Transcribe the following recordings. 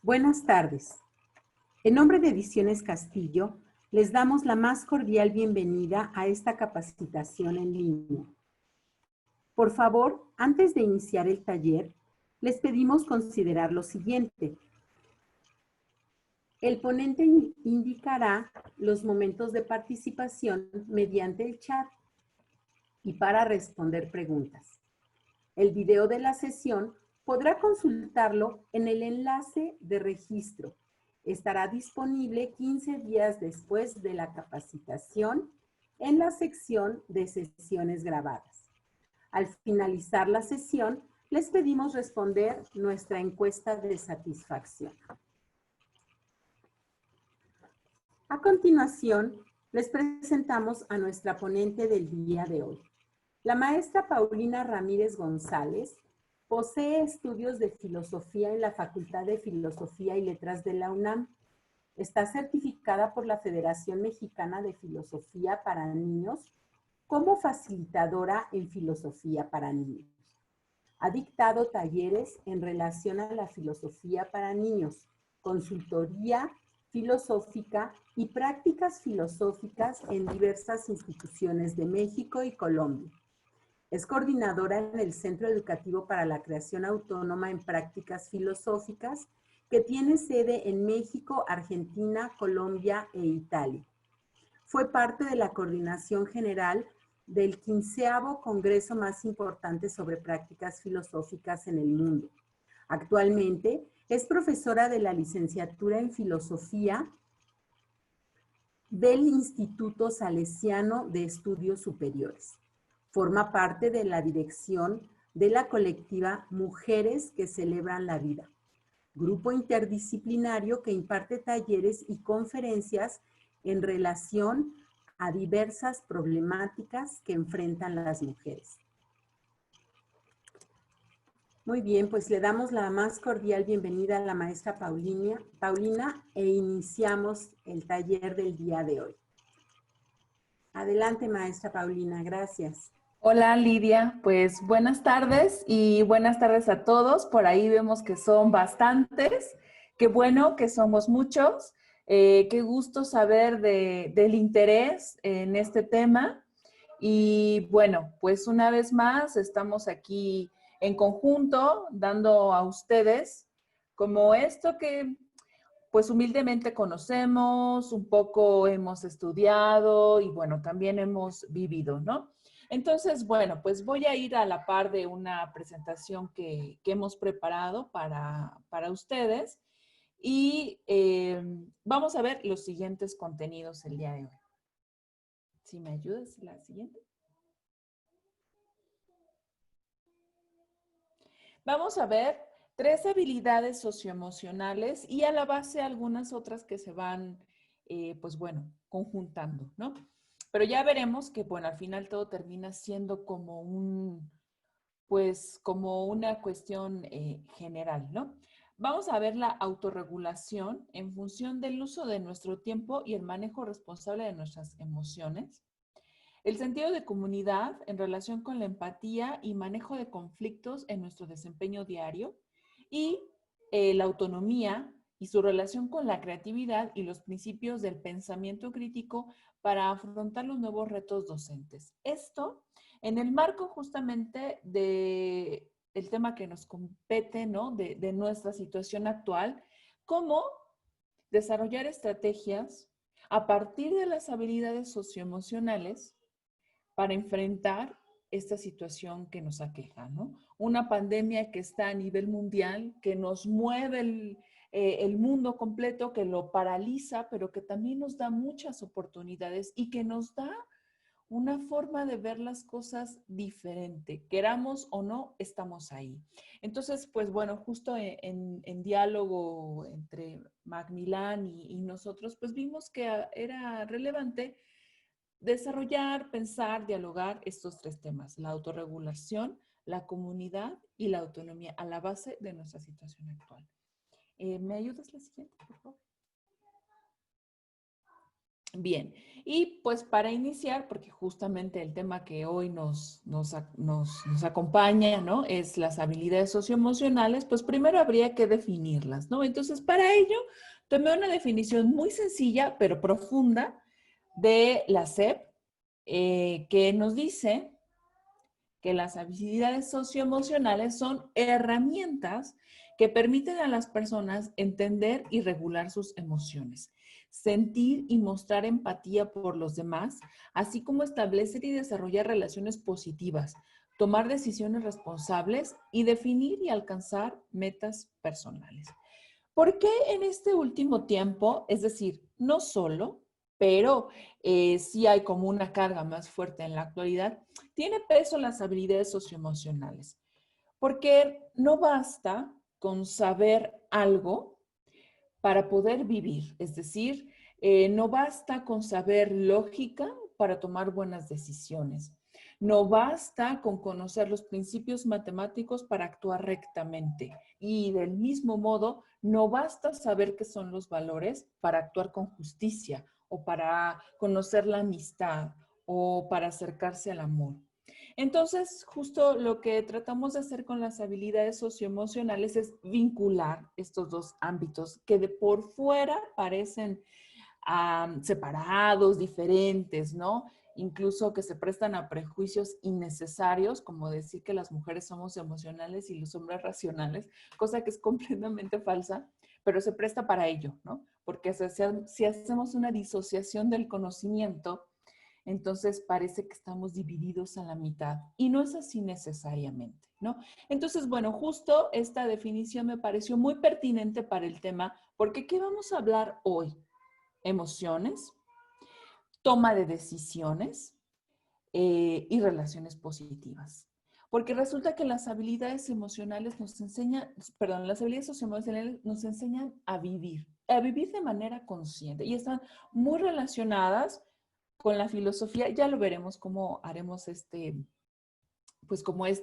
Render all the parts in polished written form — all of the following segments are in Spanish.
Buenas tardes. En nombre de Ediciones Castillo, les damos la más cordial bienvenida a esta capacitación en línea. Por favor, antes de iniciar el taller, les pedimos considerar lo siguiente. El ponente indicará los momentos de participación mediante el chat y para responder preguntas. El video de la sesión podrá consultarlo en el enlace de registro. Estará disponible 15 días después de la capacitación en la sección de sesiones grabadas. Al finalizar la sesión, les pedimos responder nuestra encuesta de satisfacción. A continuación, les presentamos a nuestra ponente del día de hoy. La maestra Paulina Ramírez González posee estudios de filosofía en la Facultad de Filosofía y Letras de la UNAM. Está certificada por la Federación Mexicana de Filosofía para Niños como facilitadora en filosofía para niños. Ha dictado talleres en relación a la filosofía para niños, consultoría filosófica y prácticas filosóficas en diversas instituciones de México y Colombia. Es coordinadora en el Centro Educativo para la Creación Autónoma en Prácticas Filosóficas, que tiene sede en México, Argentina, Colombia e Italia. Fue parte de la coordinación general del 15º Congreso más importante sobre prácticas filosóficas en el mundo. Actualmente es profesora de la licenciatura en Filosofía del Instituto Salesiano de Estudios Superiores. Forma parte de la dirección de la colectiva Mujeres que Celebran la Vida, grupo interdisciplinario que imparte talleres y conferencias en relación a diversas problemáticas que enfrentan las mujeres. Muy bien, pues le damos la más cordial bienvenida a la maestra Paulina e iniciamos el taller del día de hoy. Adelante, maestra Paulina, gracias. Hola Lidia, pues buenas tardes y buenas tardes a todos. Por ahí vemos que son bastantes. Qué bueno que somos muchos. Qué gusto saber del interés en este tema. Y bueno, pues una vez más estamos aquí en conjunto dando a ustedes como esto que pues humildemente conocemos, un poco hemos estudiado y bueno, también hemos vivido, ¿no? Entonces, bueno, pues voy a ir a la par de una presentación que hemos preparado para ustedes y vamos a ver los siguientes contenidos el día de hoy. Si me ayudas, la siguiente. Vamos a ver 3 habilidades socioemocionales y a la base algunas otras que se van, pues bueno, conjuntando, ¿no? Pero ya veremos que, bueno, al final todo termina siendo como pues como una cuestión general, ¿no? Vamos a ver la autorregulación en función del uso de nuestro tiempo y el manejo responsable de nuestras emociones. El sentido de comunidad en relación con la empatía y manejo de conflictos en nuestro desempeño diario. Y la autonomía y su relación con la creatividad y los principios del pensamiento crítico para afrontar los nuevos retos docentes. Esto en el marco justamente del tema que nos compete, ¿no? De nuestra situación actual, cómo desarrollar estrategias a partir de las habilidades socioemocionales para enfrentar esta situación que nos aqueja, ¿no? Una pandemia que está a nivel mundial, que nos mueve el mundo completo, que lo paraliza, pero que también nos da muchas oportunidades y que nos da una forma de ver las cosas diferente. Queramos o no, estamos ahí. Entonces, pues bueno, justo en diálogo entre Macmillan y nosotros, pues vimos que era relevante desarrollar, pensar, dialogar estos 3 temas, la autorregulación, la comunidad y la autonomía a la base de nuestra situación actual. ¿Me ayudas la siguiente, por favor? Bien, Y pues para iniciar, porque justamente el tema que hoy nos acompaña, ¿no? Es las habilidades socioemocionales, pues primero habría que definirlas, ¿no? Entonces, para ello, tomé una definición muy sencilla, pero profunda, de la SEP, que nos dice que las habilidades socioemocionales son herramientas que permiten a las personas entender y regular sus emociones, sentir y mostrar empatía por los demás, así como establecer y desarrollar relaciones positivas, tomar decisiones responsables y definir y alcanzar metas personales. ¿Por qué en este último tiempo? Es decir, no solo, pero sí hay como una carga más fuerte en la actualidad, tiene peso las habilidades socioemocionales, porque no basta con saber algo para poder vivir, es decir, no basta con saber lógica para tomar buenas decisiones. No basta con conocer los principios matemáticos para actuar rectamente. Y del mismo modo, no basta saber qué son los valores para actuar con justicia o para conocer la amistad o para acercarse al amor. Entonces, justo lo que tratamos de hacer con las habilidades socioemocionales es vincular estos dos ámbitos que de por fuera parecen separados, diferentes, ¿no? Incluso que se prestan a prejuicios innecesarios, como decir que las mujeres somos emocionales y los hombres racionales, cosa que es completamente falsa, pero se presta para ello, ¿no? Porque si hacemos una disociación del conocimiento, entonces parece que estamos divididos a la mitad y no es así necesariamente, ¿no? Entonces, bueno, justo esta definición me pareció muy pertinente para el tema, porque ¿qué vamos a hablar hoy? Emociones, toma de decisiones y relaciones positivas. Porque resulta que las habilidades emocionales nos enseñan, perdón, las habilidades socioemocionales nos enseñan a vivir de manera consciente y están muy relacionadas con la filosofía. Ya lo veremos cómo haremos pues como es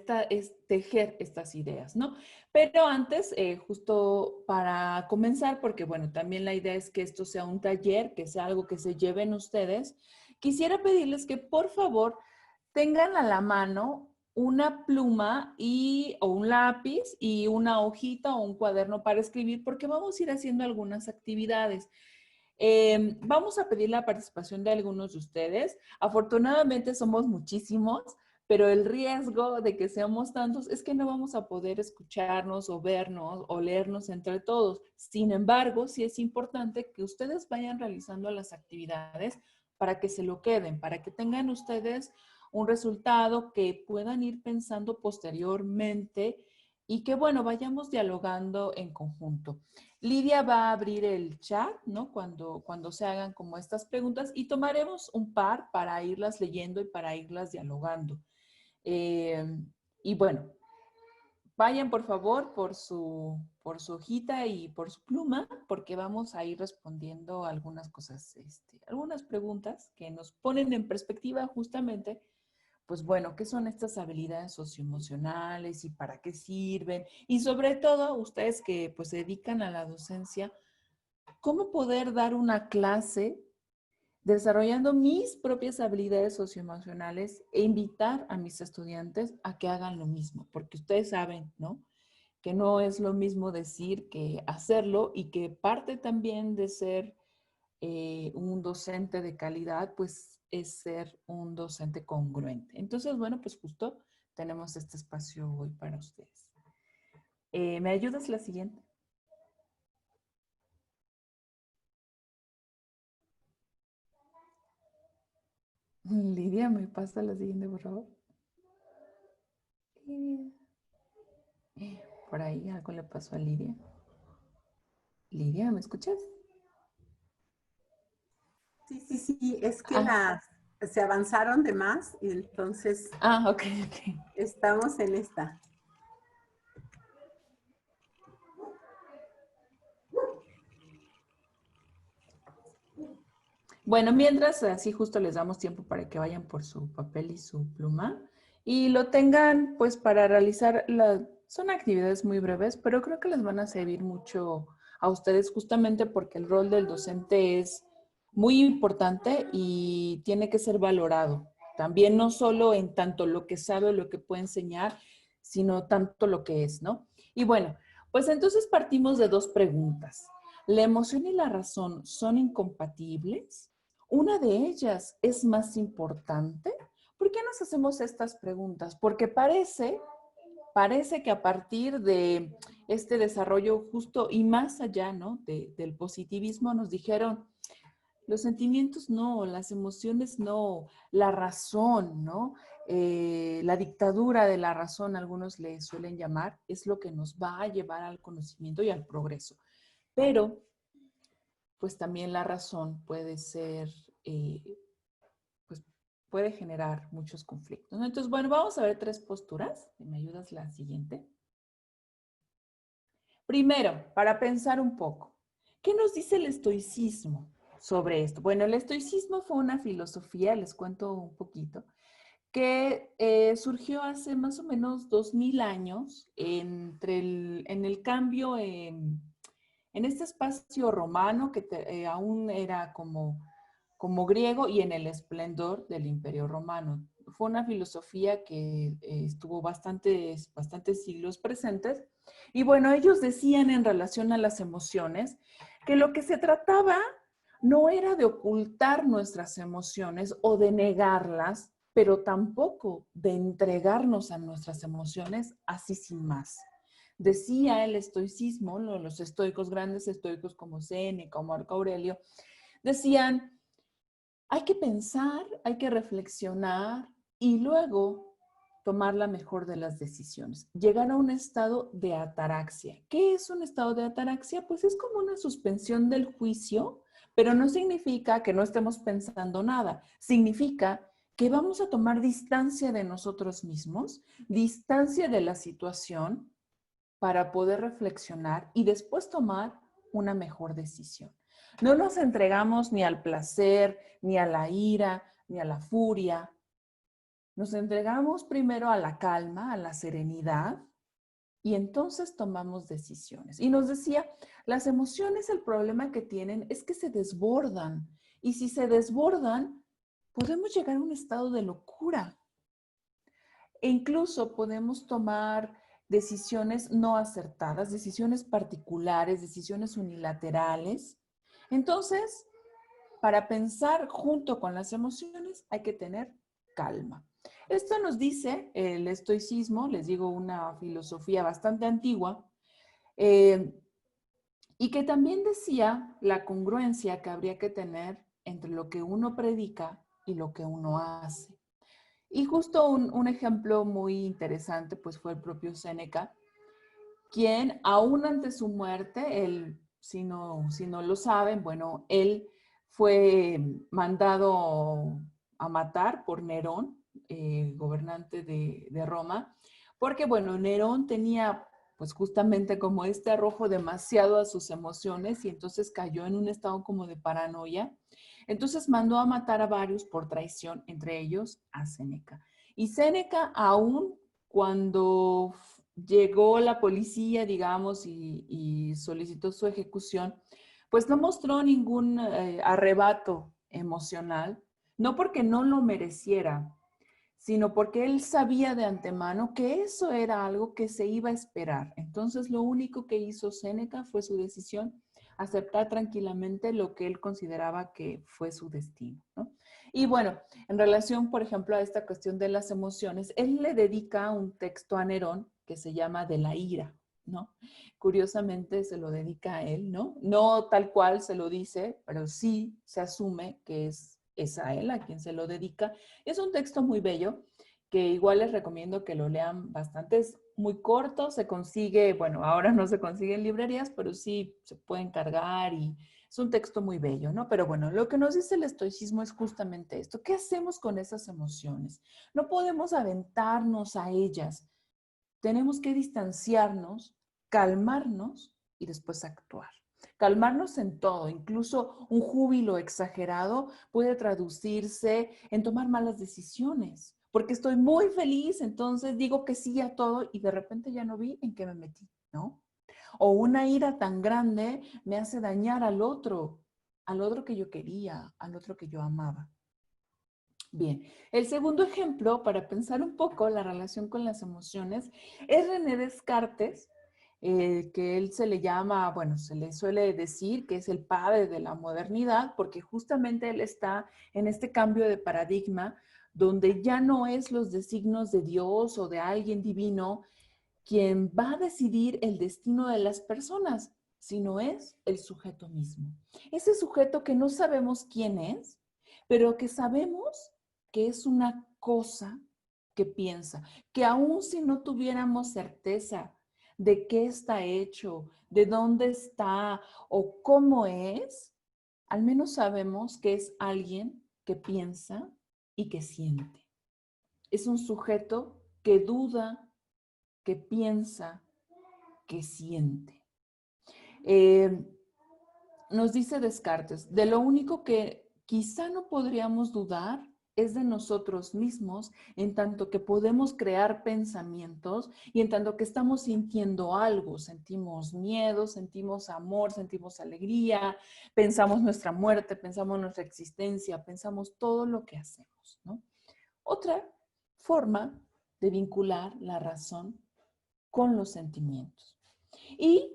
tejer estas ideas, ¿no? Pero antes, justo para comenzar, porque bueno, también la idea es que esto sea un taller, que sea algo que se lleven ustedes, quisiera pedirles que por favor tengan a la mano una pluma o un lápiz y una hojita o un cuaderno para escribir, porque vamos a ir haciendo algunas actividades. Vamos a pedir la participación de algunos de ustedes. Afortunadamente somos muchísimos, pero el riesgo de que seamos tantos es que no vamos a poder escucharnos o vernos o leernos entre todos. Sin embargo, sí es importante que ustedes vayan realizando las actividades para que se lo queden, para que tengan ustedes un resultado que puedan ir pensando posteriormente y que, bueno, vayamos dialogando en conjunto. Lidia va a abrir el chat, ¿no? Cuando se hagan como estas preguntas y tomaremos un par para irlas leyendo y para irlas dialogando. Y bueno, vayan por favor por su hojita y por su pluma, porque vamos a ir respondiendo algunas cosas, algunas preguntas que nos ponen en perspectiva justamente, pues bueno, ¿qué son estas habilidades socioemocionales y para qué sirven? Y sobre todo, ustedes que pues se dedican a la docencia, ¿cómo poder dar una clase desarrollando mis propias habilidades socioemocionales e invitar a mis estudiantes a que hagan lo mismo? Porque ustedes saben, ¿no? Que no es lo mismo decir que hacerlo y que parte también de ser un docente de calidad, pues es ser un docente congruente. Entonces, bueno, pues justo tenemos este espacio hoy para ustedes. ¿Me ayudas la siguiente? Lidia, ¿me pasa la siguiente, por favor? Lidia. Por ahí algo le pasó a Lidia. Lidia, ¿me escuchas? Sí, es que Ah, se avanzaron de más y entonces ok. estamos en esta. Bueno, mientras así justo les damos tiempo para que vayan por su papel y su pluma y lo tengan pues para realizar son actividades muy breves, pero creo que les van a servir mucho a ustedes justamente porque el rol del docente es muy importante y tiene que ser valorado. También no solo en tanto lo que sabe o lo que puede enseñar, sino tanto lo que es, ¿no? Y bueno, pues entonces partimos de dos preguntas. ¿La emoción y la razón son incompatibles? ¿Una de ellas es más importante? ¿Por qué nos hacemos estas preguntas? Porque parece que a partir de este desarrollo justo y más allá, ¿no? Del positivismo nos dijeron, los sentimientos no, las emociones no, la razón, ¿no? La dictadura de la razón, algunos le suelen llamar, es lo que nos va a llevar al conocimiento y al progreso. Pero, pues también la razón puede ser, pues puede generar muchos conflictos, ¿no? Entonces, bueno, vamos a ver tres posturas. ¿Me ayudas la siguiente? Primero, para pensar un poco, ¿qué nos dice el estoicismo sobre esto? Bueno, el estoicismo fue una filosofía, les cuento un poquito, que surgió hace más o menos 2000 años en el cambio en este espacio romano que aún era como griego y en el esplendor del Imperio Romano. Fue una filosofía que estuvo bastantes siglos presentes. Y bueno, ellos decían en relación a las emociones que lo que se trataba no era de ocultar nuestras emociones o de negarlas, pero tampoco de entregarnos a nuestras emociones así sin más. Decía el estoicismo, los estoicos, grandes estoicos como Séneca o Marco Aurelio, decían, hay que pensar, hay que reflexionar y luego tomar la mejor de las decisiones. Llegar a un estado de ataraxia. ¿Qué es un estado de ataraxia? Pues es como una suspensión del juicio, pero no significa que no estemos pensando nada. Significa que vamos a tomar distancia de nosotros mismos, distancia de la situación para poder reflexionar y después tomar una mejor decisión. No nos entregamos ni al placer, ni a la ira, ni a la furia. Nos entregamos primero a la calma, a la serenidad, y entonces tomamos decisiones. Y nos decía, las emociones, el problema que tienen es que se desbordan. Y si se desbordan, podemos llegar a un estado de locura. E incluso podemos tomar decisiones no acertadas, decisiones particulares, decisiones unilaterales. Entonces, para pensar junto con las emociones hay que tener calma. Esto nos dice el estoicismo, les digo, una filosofía bastante antigua, y que también decía la congruencia que habría que tener entre lo que uno predica y lo que uno hace. Y justo un ejemplo muy interesante pues fue el propio Séneca, quien aún antes su muerte, él, si no lo saben, bueno, él fue mandado a matar por Nerón, gobernante de Roma, porque bueno, Nerón tenía pues justamente como este arrojo demasiado a sus emociones y entonces cayó en un estado como de paranoia. Entonces mandó a matar a varios por traición, entre ellos a Séneca. Y Séneca aún cuando llegó la policía, digamos, y solicitó su ejecución, pues no mostró ningún arrebato emocional, no porque no lo mereciera, sino porque él sabía de antemano que eso era algo que se iba a esperar. Entonces, lo único que hizo Séneca fue su decisión, aceptar tranquilamente lo que él consideraba que fue su destino, ¿no? Y bueno, en relación, por ejemplo, a esta cuestión de las emociones, él le dedica un texto a Nerón que se llama De la ira, ¿no? Curiosamente se lo dedica a él, ¿no? No tal cual se lo dice, pero sí se asume que es a él a quien se lo dedica. Es un texto muy bello que igual les recomiendo que lo lean bastante. Es muy corto, se consigue, bueno, ahora no se consigue en librerías, pero sí se puede encargar y es un texto muy bello, ¿no? Pero bueno, lo que nos dice el estoicismo es justamente esto. ¿Qué hacemos con esas emociones? No podemos aventarnos a ellas. Tenemos que distanciarnos, calmarnos y después actuar. Calmarnos en todo, incluso un júbilo exagerado puede traducirse en tomar malas decisiones, porque estoy muy feliz, entonces digo que sí a todo y de repente ya no vi en qué me metí, ¿no? O una ira tan grande me hace dañar al otro al otro que yo quería, al otro que yo amaba. Bien, el segundo ejemplo para pensar un poco la relación con las emociones es René Descartes, que él se le llama, bueno, se le suele decir que es el padre de la modernidad, porque justamente él está en este cambio de paradigma donde ya no es los designios de Dios o de alguien divino quien va a decidir el destino de las personas, sino es el sujeto mismo. Ese sujeto que no sabemos quién es, pero que sabemos que es una cosa que piensa, que aun si no tuviéramos certeza de qué está hecho, de dónde está o cómo es, al menos sabemos que es alguien que piensa y que siente. Es un sujeto que duda, que piensa, que siente. Nos dice Descartes, de lo único que quizá no podríamos dudar es de nosotros mismos, en tanto que podemos crear pensamientos y en tanto que estamos sintiendo algo, sentimos miedo, sentimos amor, sentimos alegría, pensamos nuestra muerte, pensamos nuestra existencia, pensamos todo lo que hacemos, ¿no? Otra forma de vincular la razón con los sentimientos. Y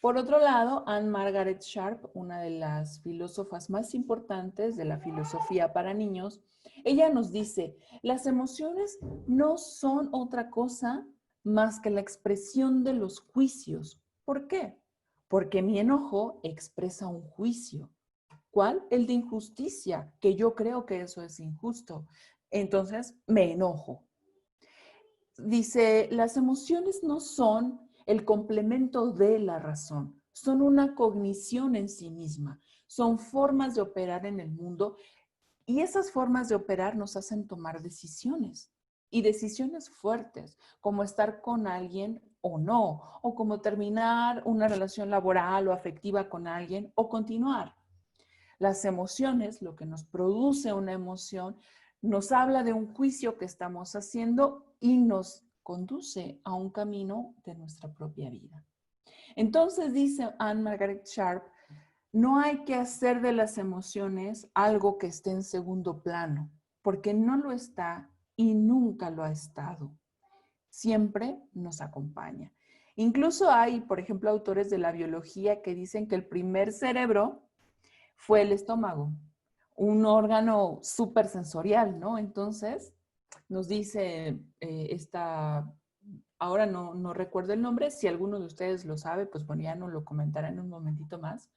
por otro lado, Anne Margaret Sharp, una de las filósofas más importantes de la filosofía para niños, ella nos dice, las emociones no son otra cosa más que la expresión de los juicios. ¿Por qué? Porque mi enojo expresa un juicio. ¿Cuál? El de injusticia, que yo creo que eso es injusto. Entonces, me enojo. Dice, las emociones no son el complemento de la razón, son una cognición en sí misma, son formas de operar en el mundo y esas formas de operar nos hacen tomar decisiones y decisiones fuertes, como estar con alguien o no, o como terminar una relación laboral o afectiva con alguien o continuar. Las emociones, lo que nos produce una emoción, nos habla de un juicio que estamos haciendo y nos conduce a un camino de nuestra propia vida. Entonces dice Anne Margaret Sharp, no hay que hacer de las emociones algo que esté en segundo plano, porque no lo está y nunca lo ha estado. Siempre nos acompaña. Incluso hay, por ejemplo, autores de la biología que dicen que el primer cerebro fue el estómago, un órgano súper sensorial, ¿no? Entonces, nos dice ahora no recuerdo el nombre, si alguno de ustedes lo sabe, pues bueno, ya nos lo comentará en un momentito más.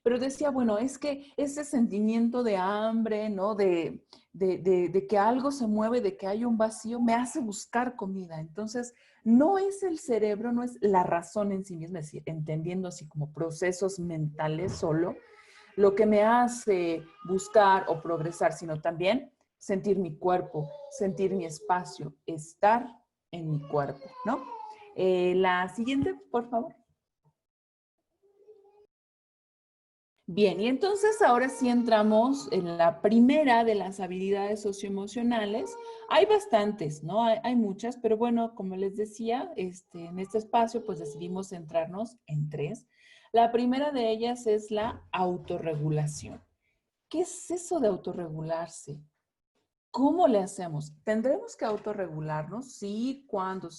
Pero decía, bueno, es que ese sentimiento de hambre, ¿no? De que algo se mueve, de que hay un vacío, me hace buscar comida. Entonces, no es el cerebro, no es la razón en sí misma, es decir, entendiendo así como procesos mentales solo, lo que me hace buscar o progresar, sino también sentir mi cuerpo, sentir mi espacio, estar en mi cuerpo, ¿no? La siguiente, por favor. Bien, y entonces ahora sí entramos en la primera de las habilidades socioemocionales. Hay bastantes, ¿no? Hay muchas, pero bueno, como les decía, en este espacio pues decidimos centrarnos en tres. La primera de ellas es la autorregulación. ¿Qué es eso de autorregularse? ¿Cómo le hacemos? ¿Tendremos que autorregularnos? Sí, cuándo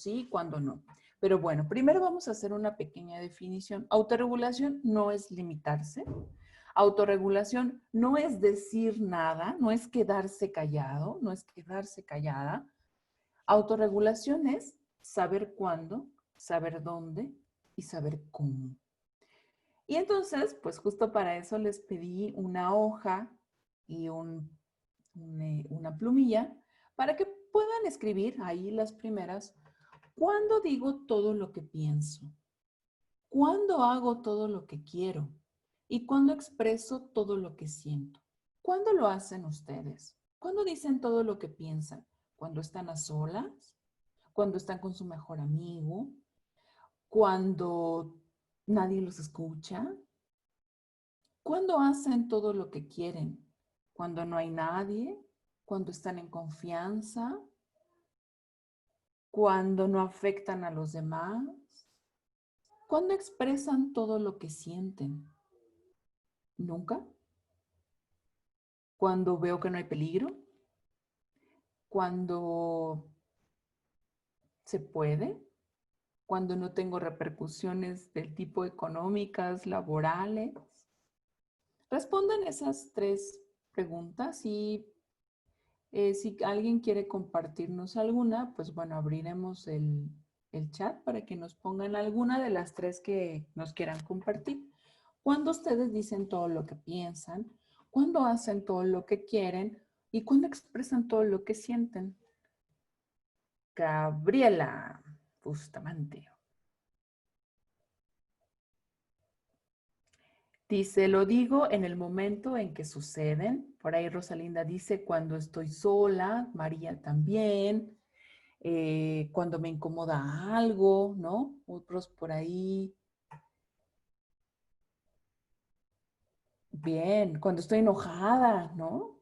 no. Pero bueno, primero vamos a hacer una pequeña definición. Autorregulación no es limitarse. Autorregulación no es decir nada, no es quedarse callado, no es quedarse callada. Autorregulación es saber cuándo, saber dónde y saber cómo. Y entonces, pues justo para eso les pedí una hoja y una plumilla para que puedan escribir ahí las primeras. ¿Cuándo digo todo lo que pienso? ¿Cuándo hago todo lo que quiero? ¿Y cuándo expreso todo lo que siento? ¿Cuándo lo hacen ustedes? ¿Cuándo dicen todo lo que piensan? ¿Cuando están a solas? ¿Cuando están con su mejor amigo? ¿Cuando nadie los escucha? ¿Cuándo hacen todo lo que quieren? ¿Cuando no hay nadie? ¿Cuando están en confianza? ¿Cuando no afectan a los demás? ¿Cuándo expresan todo lo que sienten? ¿Nunca? cuando veo que no hay peligro, cuando se puede, cuando no tengo repercusiones del tipo económicas, laborales. Respondan esas 3 preguntas y si alguien quiere compartirnos alguna, pues bueno, abriremos el chat para que nos pongan alguna de las 3 que nos quieran compartir. ¿Cuándo ustedes dicen todo lo que piensan? ¿Cuándo hacen todo lo que quieren? ¿Y cuándo expresan todo lo que sienten? Gabriela Bustamante. Dice, lo digo en el momento en que suceden. Por ahí Rosalinda dice, cuando estoy sola. María también. Cuando me incomoda algo, ¿no? Otros por ahí. Bien, cuando estoy enojada, ¿no?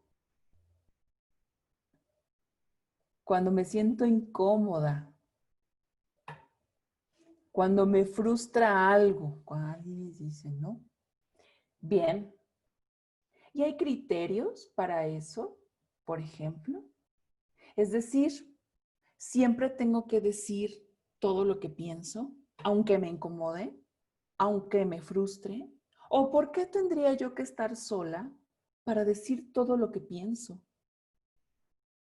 Cuando me siento incómoda. Cuando me frustra algo. Cuando alguien dice, ¿no? Bien. ¿Y hay criterios para eso? Por ejemplo. Es decir, siempre tengo que decir todo lo que pienso, aunque me incomode, aunque me frustre. ¿O por qué tendría yo que estar sola para decir todo lo que pienso?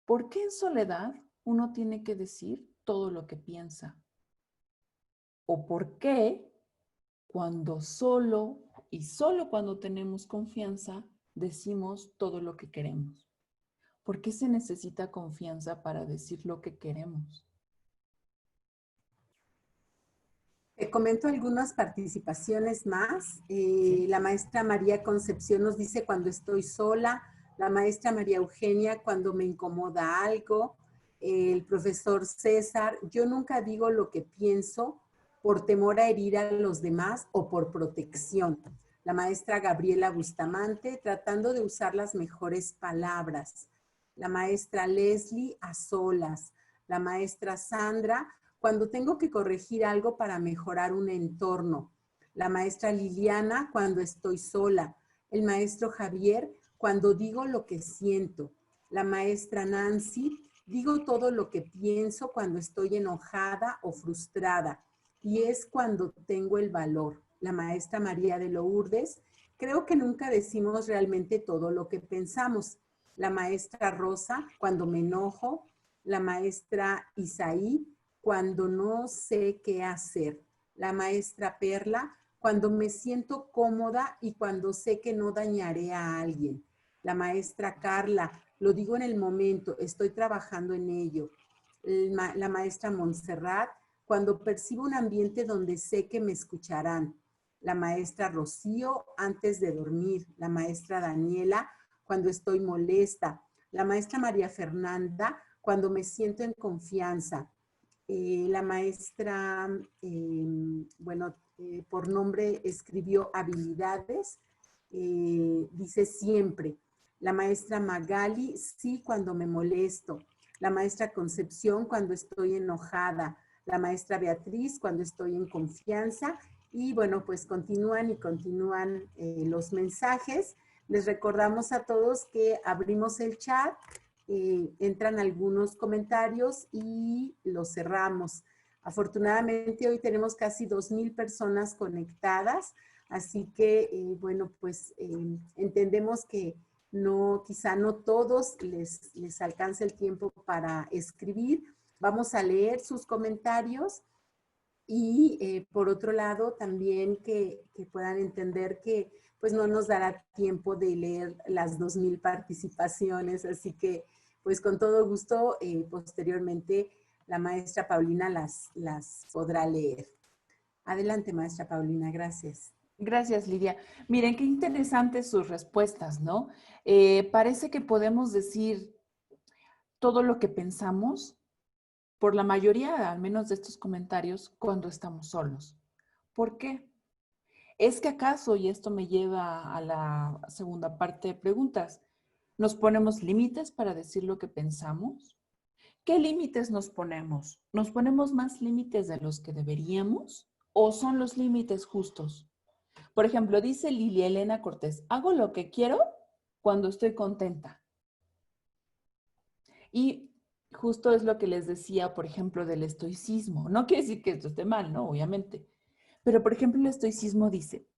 ¿Por qué en soledad uno tiene que decir todo lo que piensa? ¿O por qué cuando solo y solo cuando tenemos confianza decimos todo lo que queremos? ¿Por qué se necesita confianza para decir lo que queremos? Te comento algunas participaciones más. Sí. La maestra María Concepción nos dice cuando estoy sola. La maestra María Eugenia cuando me incomoda algo. El profesor César, yo nunca digo lo que pienso por temor a herir a los demás o por protección. La maestra Gabriela Bustamante tratando de usar las mejores palabras. La maestra Leslie a solas. La maestra Sandra cuando tengo que corregir algo para mejorar un entorno. La maestra Liliana, cuando estoy sola. El maestro Javier, cuando digo lo que siento. La maestra Nancy, digo todo lo que pienso cuando estoy enojada o frustrada. Y es cuando tengo el valor. La maestra María de Lourdes, creo que nunca decimos realmente todo lo que pensamos. La maestra Rosa, cuando me enojo. La maestra Isaí, cuando no sé qué hacer. La maestra Perla, cuando me siento cómoda y cuando sé que no dañaré a alguien. La maestra Carla, lo digo en el momento, estoy trabajando en ello. La maestra Montserrat, cuando percibo un ambiente donde sé que me escucharán. La maestra Rocío, antes de dormir. La maestra Daniela, cuando estoy molesta. La maestra María Fernanda, cuando me siento en confianza. La maestra, bueno, por nombre escribió habilidades, dice siempre. La maestra Magali, sí, cuando me molesto. La maestra Concepción, cuando estoy enojada. La maestra Beatriz, cuando estoy en confianza. Y bueno, pues continúan y continúan los mensajes. Les recordamos a todos que abrimos el chat. Entran algunos comentarios y los cerramos. Afortunadamente hoy tenemos casi 2,000 personas conectadas, así que bueno, pues entendemos que no, quizá no todos les alcance el tiempo para escribir. Vamos a leer sus comentarios y por otro lado también que puedan entender que pues no nos dará tiempo de leer las 2,000 participaciones, así que pues con todo gusto posteriormente la maestra Paulina las podrá leer. Adelante, maestra Paulina, gracias. Gracias, Lidia. Miren, qué interesantes sus respuestas, ¿no? Parece que podemos decir todo lo que pensamos, por la mayoría, al menos de estos comentarios, cuando estamos solos. ¿Por qué? ¿Es que acaso, y esto me lleva a la segunda parte de preguntas, nos ponemos límites para decir lo que pensamos? ¿Qué límites nos ponemos? ¿Nos ponemos más límites de los que deberíamos o son los límites justos? Por ejemplo, dice Lilia Elena Cortés, ¿hago lo que quiero cuando estoy contenta. Y justo es lo que les decía, por ejemplo, del estoicismo. No quiere decir que esto esté mal, ¿no? Obviamente. Pero, por ejemplo, el estoicismo dice,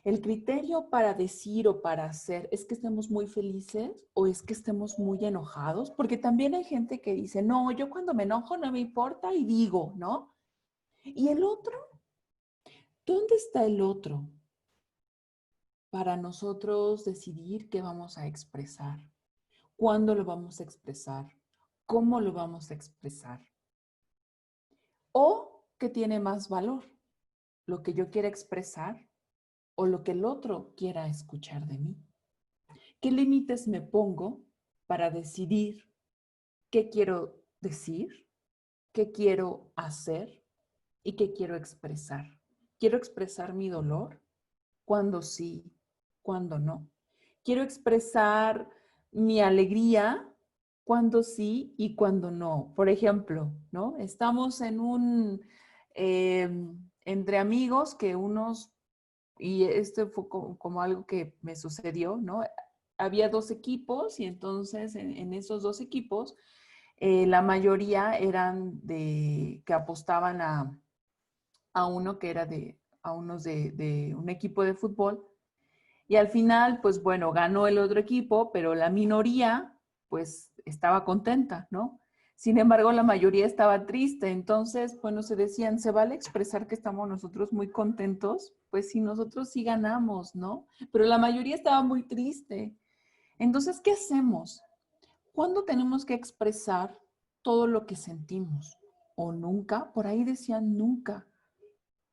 el criterio para decir o para hacer es que estemos muy felices o es que estemos muy enojados, porque también hay gente que dice, no, yo cuando me enojo no me importa y digo, ¿no? ¿Y el otro? ¿Dónde está el otro para nosotros decidir qué vamos a expresar? ¿Cuándo lo vamos a expresar? ¿Cómo lo vamos a expresar? ¿O qué tiene más valor? ¿Lo que yo quiera expresar o lo que el otro quiera escuchar de mí? ¿Qué límites me pongo para decidir qué quiero decir, qué quiero hacer y qué quiero expresar? ¿Quiero expresar mi dolor? ¿Cuándo sí? ¿Cuándo no? ¿Quiero expresar mi alegría? ¿Cuándo sí y cuándo no? Por ejemplo, ¿no? Estamos en entre amigos que unos, y esto fue como algo que me sucedió, ¿no? Había dos equipos y entonces en esos dos equipos la mayoría eran que apostaban a uno que era a unos de un equipo de fútbol. Y al final, pues bueno, ganó el otro equipo, pero la minoría, pues estaba contenta, ¿no? Sin embargo, la mayoría estaba triste. Entonces, bueno, se decían, ¿se vale expresar que estamos nosotros muy contentos? Pues si nosotros sí ganamos, ¿no? Pero la mayoría estaba muy triste. Entonces, ¿qué hacemos? ¿Cuándo tenemos que expresar todo lo que sentimos? ¿O nunca? Por ahí decían nunca.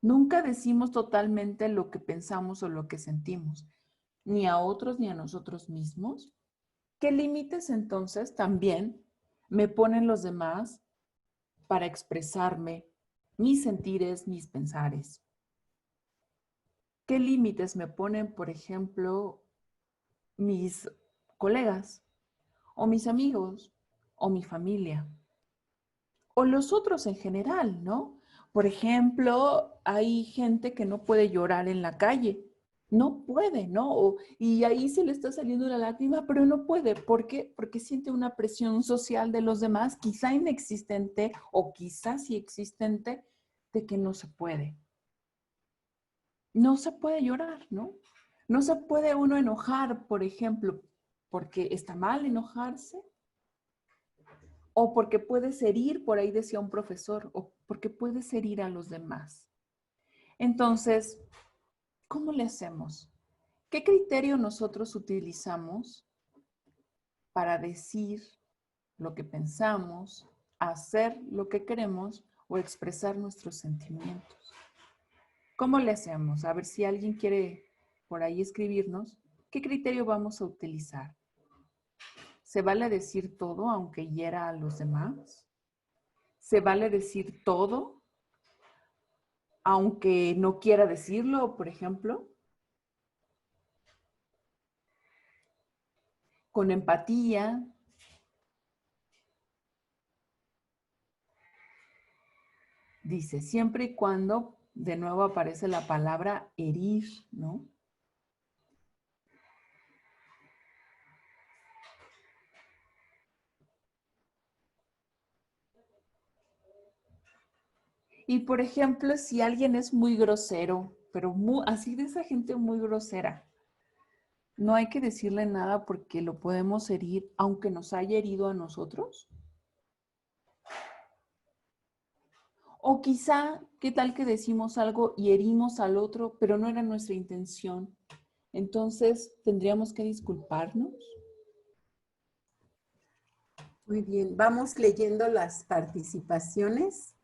Nunca decimos totalmente lo que pensamos o lo que sentimos, ni a otros ni a nosotros mismos. ¿Qué límites entonces también me ponen los demás para expresarme mis sentires, mis pensares? ¿Qué límites me ponen, por ejemplo, mis colegas o mis amigos o mi familia? O los otros en general, ¿no? Por ejemplo, hay gente que no puede llorar en la calle. No puede, ¿no? Y ahí se le está saliendo la lágrima, pero no puede. ¿Por qué? Porque siente una presión social de los demás, quizá inexistente o quizá sí existente, de que no se puede. No se puede llorar, ¿no? No se puede uno enojar, por ejemplo, porque está mal enojarse, o porque puedes herir, por ahí decía un profesor, o porque puedes herir a los demás. Entonces, ¿cómo le hacemos? ¿Qué criterio nosotros utilizamos para decir lo que pensamos, hacer lo que queremos o expresar nuestros sentimientos? ¿Cómo le hacemos? A ver si alguien quiere por ahí escribirnos. ¿Qué criterio vamos a utilizar? ¿Se vale decir todo aunque hiera a los demás? ¿Se vale decir todo aunque no quiera decirlo, por ejemplo? Con empatía. Dice, siempre y cuando de nuevo aparece la palabra herir, ¿no? Y por ejemplo, si alguien es muy grosero, pero así de esa gente muy grosera, no hay que decirle nada porque lo podemos herir, aunque nos haya herido a nosotros. O quizá, ¿qué tal que decimos algo y herimos al otro, pero no era nuestra intención? Entonces, ¿tendríamos que disculparnos? Muy bien, vamos leyendo las participaciones.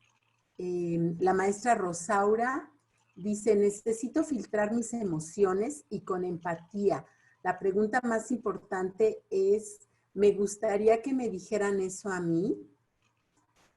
La maestra Rosaura dice, necesito filtrar mis emociones y con empatía. La pregunta más importante es, ¿me gustaría que me dijeran eso a mí?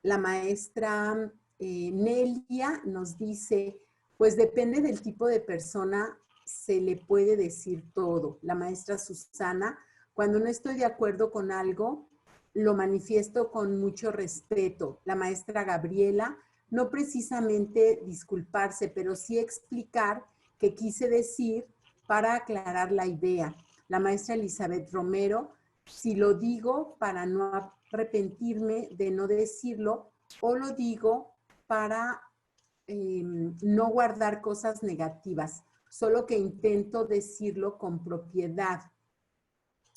La maestra Nelia nos dice, pues depende del tipo de persona, se le puede decir todo. La maestra Susana, cuando no estoy de acuerdo con algo, lo manifiesto con mucho respeto. La maestra Gabriela, no precisamente disculparse, pero sí explicar qué quise decir para aclarar la idea. La maestra Elizabeth Romero, si lo digo para no arrepentirme de no decirlo, o lo digo para no guardar cosas negativas, solo que intento decirlo con propiedad.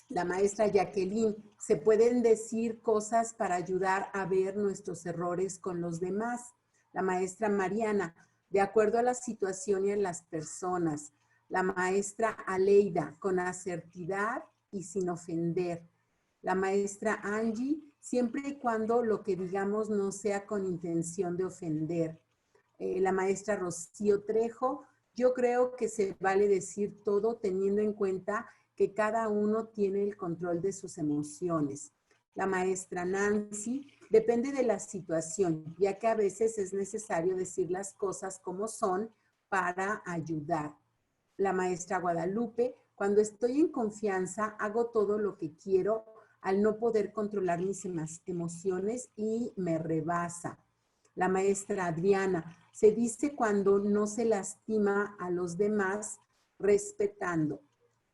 La maestra Jacqueline, se pueden decir cosas para ayudar a ver nuestros errores con los demás. La maestra Mariana, de acuerdo a la situación y a las personas. La maestra Aleida, con asertividad y sin ofender. La maestra Angie, siempre y cuando lo que digamos no sea con intención de ofender. La maestra Rocío Trejo, yo creo que se vale decir todo teniendo en cuenta que cada uno tiene el control de sus emociones. La maestra Nancy, depende de la situación, ya que a veces es necesario decir las cosas como son para ayudar. La maestra Guadalupe, cuando estoy en confianza, hago todo lo que quiero al no poder controlar mis emociones y me rebasa. La maestra Adriana, se dice cuando no se lastima a los demás respetando.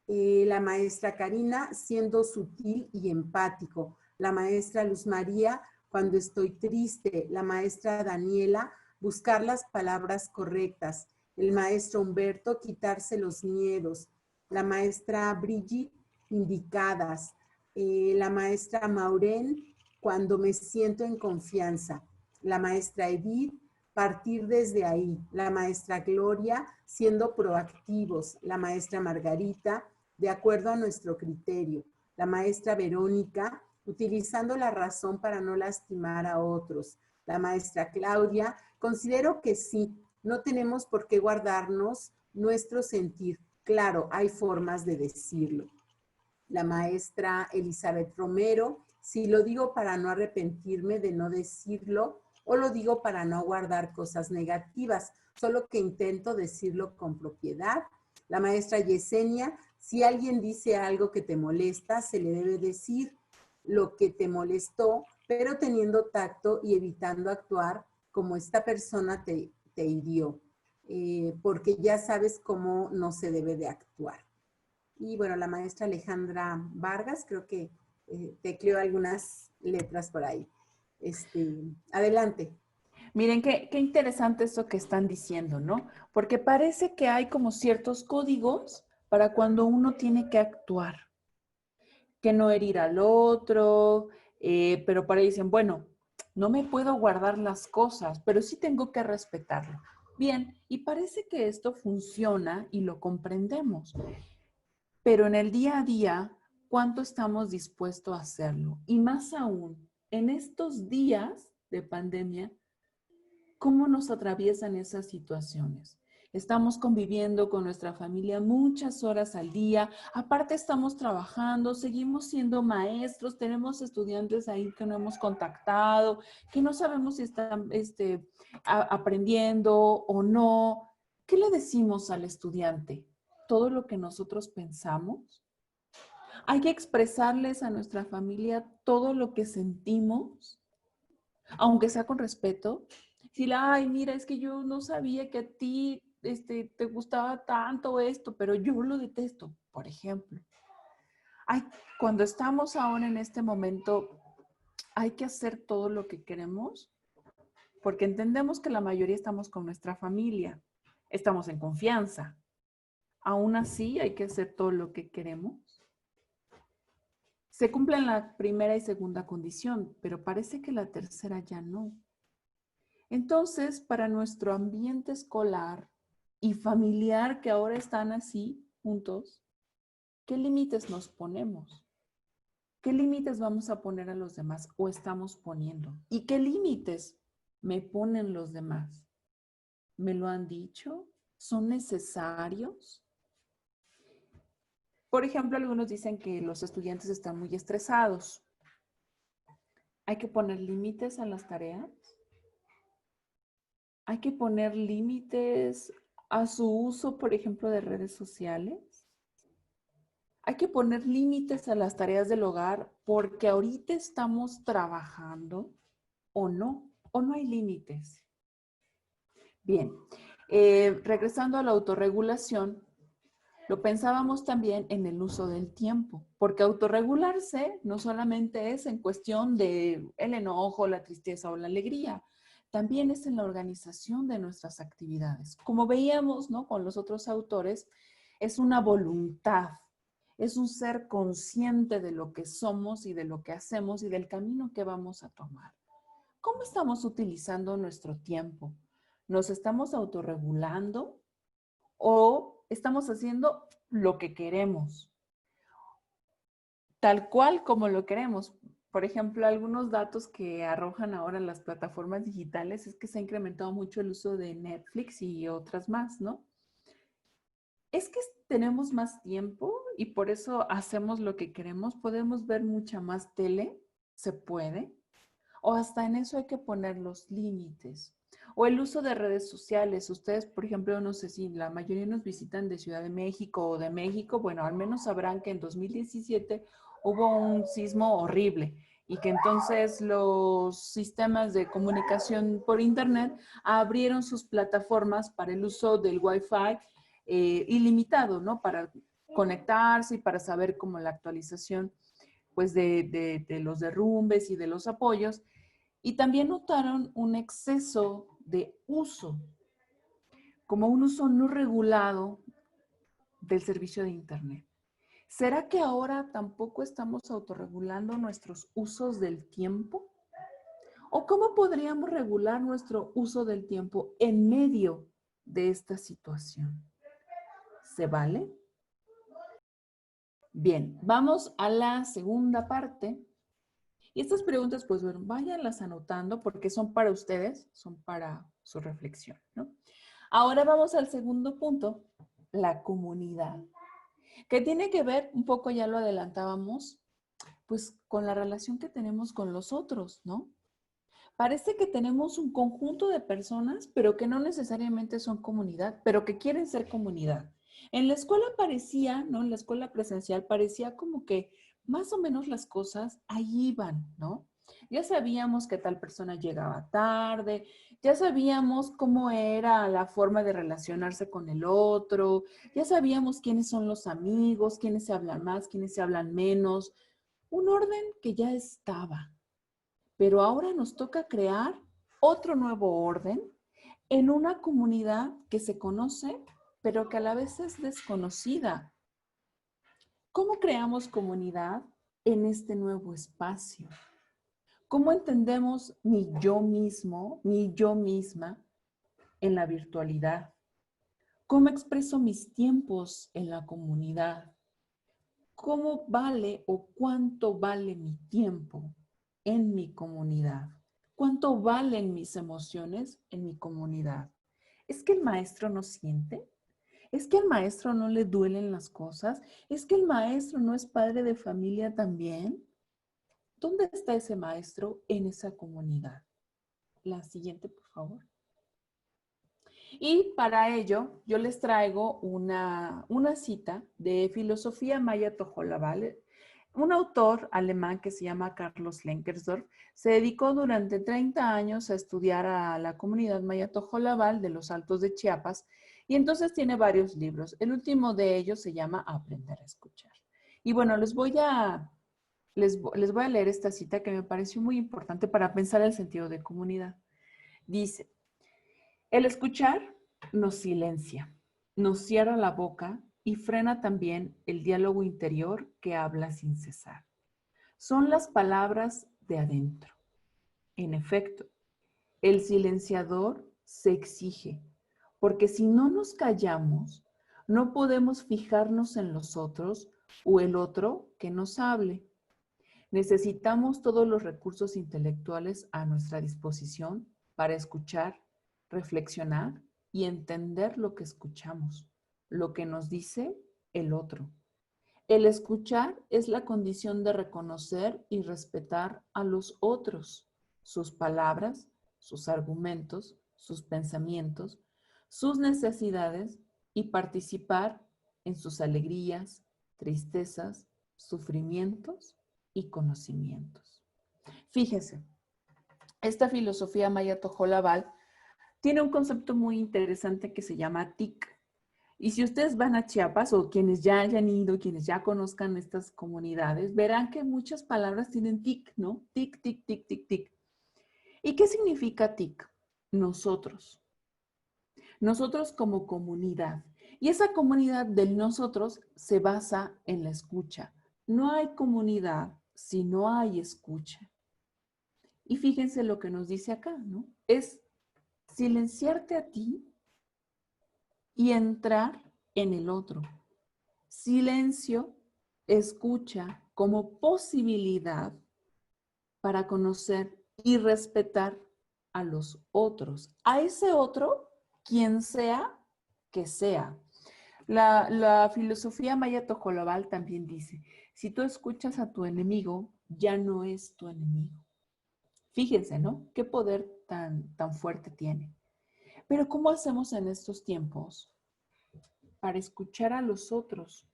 La maestra Karina, siendo sutil y empático. La maestra Luz María, cuando estoy triste. La maestra Daniela, buscar las palabras correctas. El maestro Humberto, quitarse los miedos. La maestra Brigitte, indicadas. La maestra Maureen, cuando me siento en confianza. La maestra Edith, partir desde ahí. La maestra Gloria, siendo proactivos. La maestra Margarita, de acuerdo a nuestro criterio. La maestra Verónica, utilizando la razón para no lastimar a otros. La maestra Claudia, considero que sí, no tenemos por qué guardarnos nuestro sentir. Claro, hay formas de decirlo. La maestra Elizabeth Romero, si lo digo para no arrepentirme de no decirlo, o lo digo para no guardar cosas negativas, solo que intento decirlo con propiedad. La maestra Yesenia, si alguien dice algo que te molesta, se le debe decir lo que te molestó, pero teniendo tacto y evitando actuar como esta persona te hirió, porque ya sabes cómo no se debe de actuar. Y bueno, la maestra Alejandra Vargas, creo que tecleó algunas letras por ahí. Adelante. Miren, qué interesante esto que están diciendo, ¿no? Porque parece que hay como ciertos códigos para cuando uno tiene que actuar, que no herir al otro, pero para ahí dicen, bueno, no me puedo guardar las cosas, pero sí tengo que respetarlo. Bien, y parece que esto funciona y lo comprendemos, pero en el día a día, ¿cuánto estamos dispuestos a hacerlo? Y más aún, en estos días de pandemia, ¿cómo nos atraviesan esas situaciones? Estamos conviviendo con nuestra familia muchas horas al día, aparte estamos trabajando, seguimos siendo maestros, tenemos estudiantes ahí que no hemos contactado, que no sabemos si están aprendiendo o no. ¿Qué le decimos al estudiante? ¿Todo lo que nosotros pensamos? ¿Hay que expresarles a nuestra familia todo lo que sentimos, aunque sea con respeto? Decirle, ay, mira, es que yo no sabía que a ti te gustaba tanto esto, pero yo lo detesto, por ejemplo. Ay, cuando estamos ahora en este momento, hay que hacer todo lo que queremos, porque entendemos que la mayoría estamos con nuestra familia, estamos en confianza. Aún así, hay que hacer todo lo que queremos. Se cumplen la primera y segunda condición, pero parece que la tercera ya no. Entonces, para nuestro ambiente escolar y familiar que ahora están así juntos, ¿qué límites nos ponemos? ¿Qué límites vamos a poner a los demás o estamos poniendo? ¿Y qué límites me ponen los demás? ¿Me lo han dicho? ¿Son necesarios? Por ejemplo, algunos dicen que los estudiantes están muy estresados. ¿Hay que poner límites a las tareas? ¿Hay que poner límites a su uso, por ejemplo, de redes sociales? Hay que poner límites a las tareas del hogar porque ahorita estamos trabajando o no hay límites. Bien, regresando a la autorregulación, Lo pensábamos también en el uso del tiempo, porque autorregularse no solamente es en cuestión de el enojo, la tristeza o la alegría, también es en la organización de nuestras actividades. Como veíamos, ¿no?, con los otros autores, es una voluntad, es un ser consciente de lo que somos y de lo que hacemos y del camino que vamos a tomar. ¿Cómo estamos utilizando nuestro tiempo? ¿Nos estamos autorregulando o estamos haciendo lo que queremos? Tal cual como lo queremos. Por ejemplo, algunos datos que arrojan ahora las plataformas digitales es que se ha incrementado mucho el uso de Netflix y otras más, ¿no? Es que tenemos más tiempo y por eso hacemos lo que queremos. Podemos ver mucha más tele, se puede. O hasta en eso hay que poner los límites. O el uso de redes sociales. Ustedes, por ejemplo, no sé si la mayoría nos visitan de Ciudad de México o de México, bueno, al menos sabrán que en 2017 hubo un sismo horrible y que entonces los sistemas de comunicación por internet abrieron sus plataformas para el uso del Wi-Fi ilimitado, ¿no? Para conectarse y para saber cómo la actualización pues de los derrumbes y de los apoyos. Y también notaron un exceso de uso, como un uso no regulado del servicio de Internet. ¿Será que ahora tampoco estamos autorregulando nuestros usos del tiempo? ¿O cómo podríamos regular nuestro uso del tiempo en medio de esta situación? ¿Se vale? Bien, vamos a la segunda parte. Y estas preguntas, pues bueno, váyanlas anotando porque son para ustedes, son para su reflexión, ¿no? Ahora vamos al segundo punto, la comunidad, que tiene que ver, un poco ya lo adelantábamos, pues con la relación que tenemos con los otros, ¿no? Parece que tenemos un conjunto de personas, pero que no necesariamente son comunidad, pero que quieren ser comunidad. En la escuela parecía, ¿no? En la escuela presencial parecía como que más o menos las cosas ahí iban, ¿no? Ya sabíamos que tal persona llegaba tarde, ya sabíamos cómo era la forma de relacionarse con el otro, ya sabíamos quiénes son los amigos, quiénes se hablan más, quiénes se hablan menos. Un orden que ya estaba. Pero ahora nos toca crear otro nuevo orden en una comunidad que se conoce, pero que a la vez es desconocida. ¿Cómo creamos comunidad en este nuevo espacio? ¿Cómo entendemos mi yo mismo, mi yo misma en la virtualidad? ¿Cómo expreso mis tiempos en la comunidad? ¿Cómo vale o cuánto vale mi tiempo en mi comunidad? ¿Cuánto valen mis emociones en mi comunidad? ¿Es que el maestro no siente? ¿Es que al maestro no le duelen las cosas? ¿Es que el maestro no es padre de familia también? ¿Dónde está ese maestro en esa comunidad? La siguiente, por favor. Y para ello, yo les traigo una cita de Filosofía Maya Tojolabal. Un autor alemán que se llama Carlos Lenkersdorf se dedicó durante 30 años a estudiar a la comunidad Maya Tojolabal de los Altos de Chiapas y entonces tiene varios libros. El último de ellos se llama Aprender a escuchar. Y bueno, les voy a leer esta cita que me pareció muy importante para pensar el sentido de comunidad. Dice, el escuchar nos silencia, nos cierra la boca y frena también el diálogo interior que habla sin cesar. Son las palabras de adentro. En efecto, el silenciador se exige, porque si no nos callamos, no podemos fijarnos en los otros o el otro que nos hable. Necesitamos todos los recursos intelectuales a nuestra disposición para escuchar, reflexionar y entender lo que escuchamos, lo que nos dice el otro. El escuchar es la condición de reconocer y respetar a los otros, sus palabras, sus argumentos, sus pensamientos, sus necesidades y participar en sus alegrías, tristezas, sufrimientos y conocimientos. Fíjese, esta filosofía maya Tojolabal tiene un concepto muy interesante que se llama TIC. Y si ustedes van a Chiapas o quienes ya hayan ido, quienes ya conozcan estas comunidades, verán que muchas palabras tienen tic, ¿no? Tic, tic, tic, tic, tic. ¿Y qué significa tic? Nosotros. Nosotros como comunidad. Y esa comunidad del nosotros se basa en la escucha. No hay comunidad si no hay escucha. Y fíjense lo que nos dice acá, ¿no? Es silenciarte a ti y entrar en el otro. Silencio, escucha como posibilidad para conocer y respetar a los otros. A ese otro, quien sea que sea. La filosofía maya tojolabal también dice, si tú escuchas a tu enemigo, ya no es tu enemigo. Fíjense, ¿no? Qué poder tan fuerte tiene. Pero ¿cómo hacemos en estos tiempos para escuchar a los otros?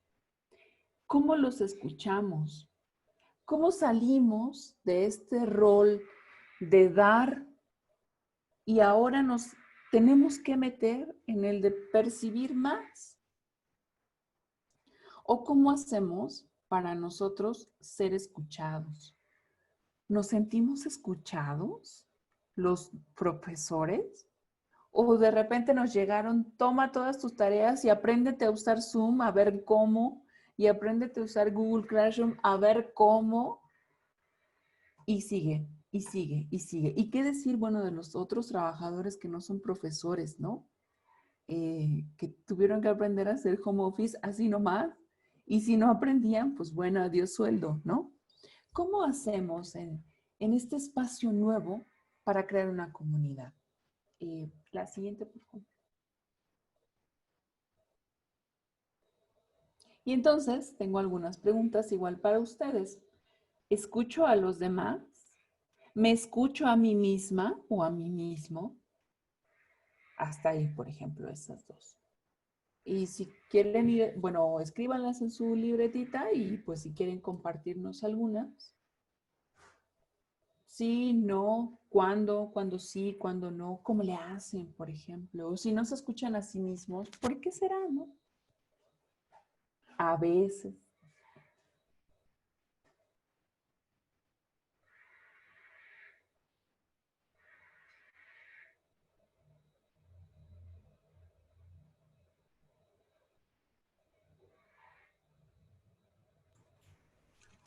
¿Cómo los escuchamos? ¿Cómo salimos de este rol de dar y ahora nos tenemos que meter en el de percibir más? ¿O cómo hacemos para nosotros ser escuchados? ¿Nos sentimos escuchados los profesores? ¿O de repente nos llegaron, toma todas tus tareas y apréndete a usar Zoom a ver cómo, y apréndete a usar Google Classroom a ver cómo, y sigue, y sigue, y sigue? ¿Y qué decir, bueno, de los otros trabajadores que no son profesores, ¿no? Que tuvieron que aprender a hacer home office así nomás, y si no aprendían, pues bueno, adiós sueldo, ¿no? ¿Cómo hacemos en este espacio nuevo para crear una comunidad? La siguiente, por favor. Y entonces tengo algunas preguntas igual para ustedes. ¿Escucho a los demás? ¿Me escucho a mí misma o a mí mismo? Hasta ahí, por ejemplo, esas dos. Y si quieren ir, bueno, escríbanlas en su libretita y pues si quieren compartirnos algunas. Sí, no, cuándo sí, cuándo no, cómo le hacen, por ejemplo. O si no se escuchan a sí mismos, ¿por qué será, no? A veces.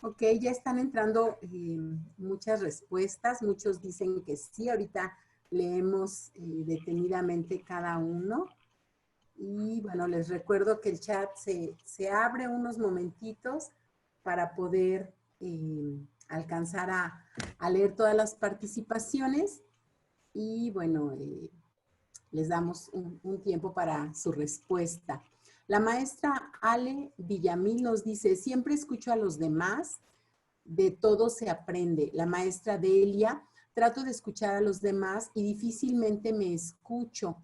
Ok, ya están entrando muchas respuestas. Muchos dicen que sí. Ahorita leemos detenidamente cada uno. Y bueno, les recuerdo que el chat se abre unos momentitos para poder alcanzar a leer todas las participaciones. Y bueno, les damos un tiempo para su respuesta. La maestra Ale Villamil nos dice, siempre escucho a los demás, de todo se aprende. La maestra Delia, trato de escuchar a los demás y difícilmente me escucho.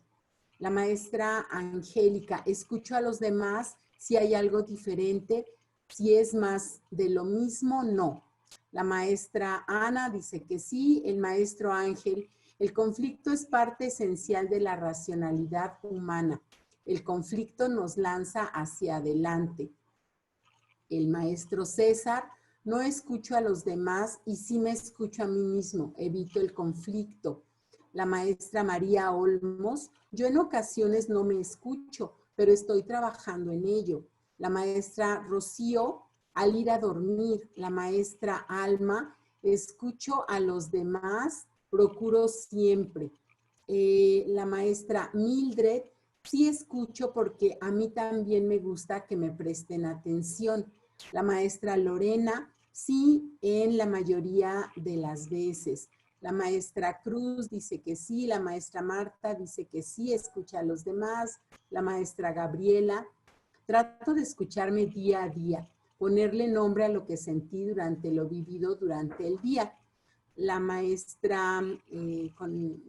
La maestra Angélica, escucho a los demás si hay algo diferente, si es más de lo mismo, no. La maestra Ana dice que sí. El maestro Ángel, el conflicto es parte esencial de la racionalidad humana. El conflicto nos lanza hacia adelante. El maestro César, no escucho a los demás y sí me escucho a mí mismo, evito el conflicto. La maestra María Olmos, yo en ocasiones no me escucho, pero estoy trabajando en ello. La maestra Rocío, al ir a dormir. La maestra Alma, escucho a los demás, procuro siempre. La maestra Mildred, sí escucho porque a mí también me gusta que me presten atención. La maestra Lorena, sí, en la mayoría de las veces. La maestra Cruz dice que sí. La maestra Marta dice que sí, escucha a los demás. La maestra Gabriela, trato de escucharme día a día, ponerle nombre a lo que sentí durante lo vivido durante el día. La maestra con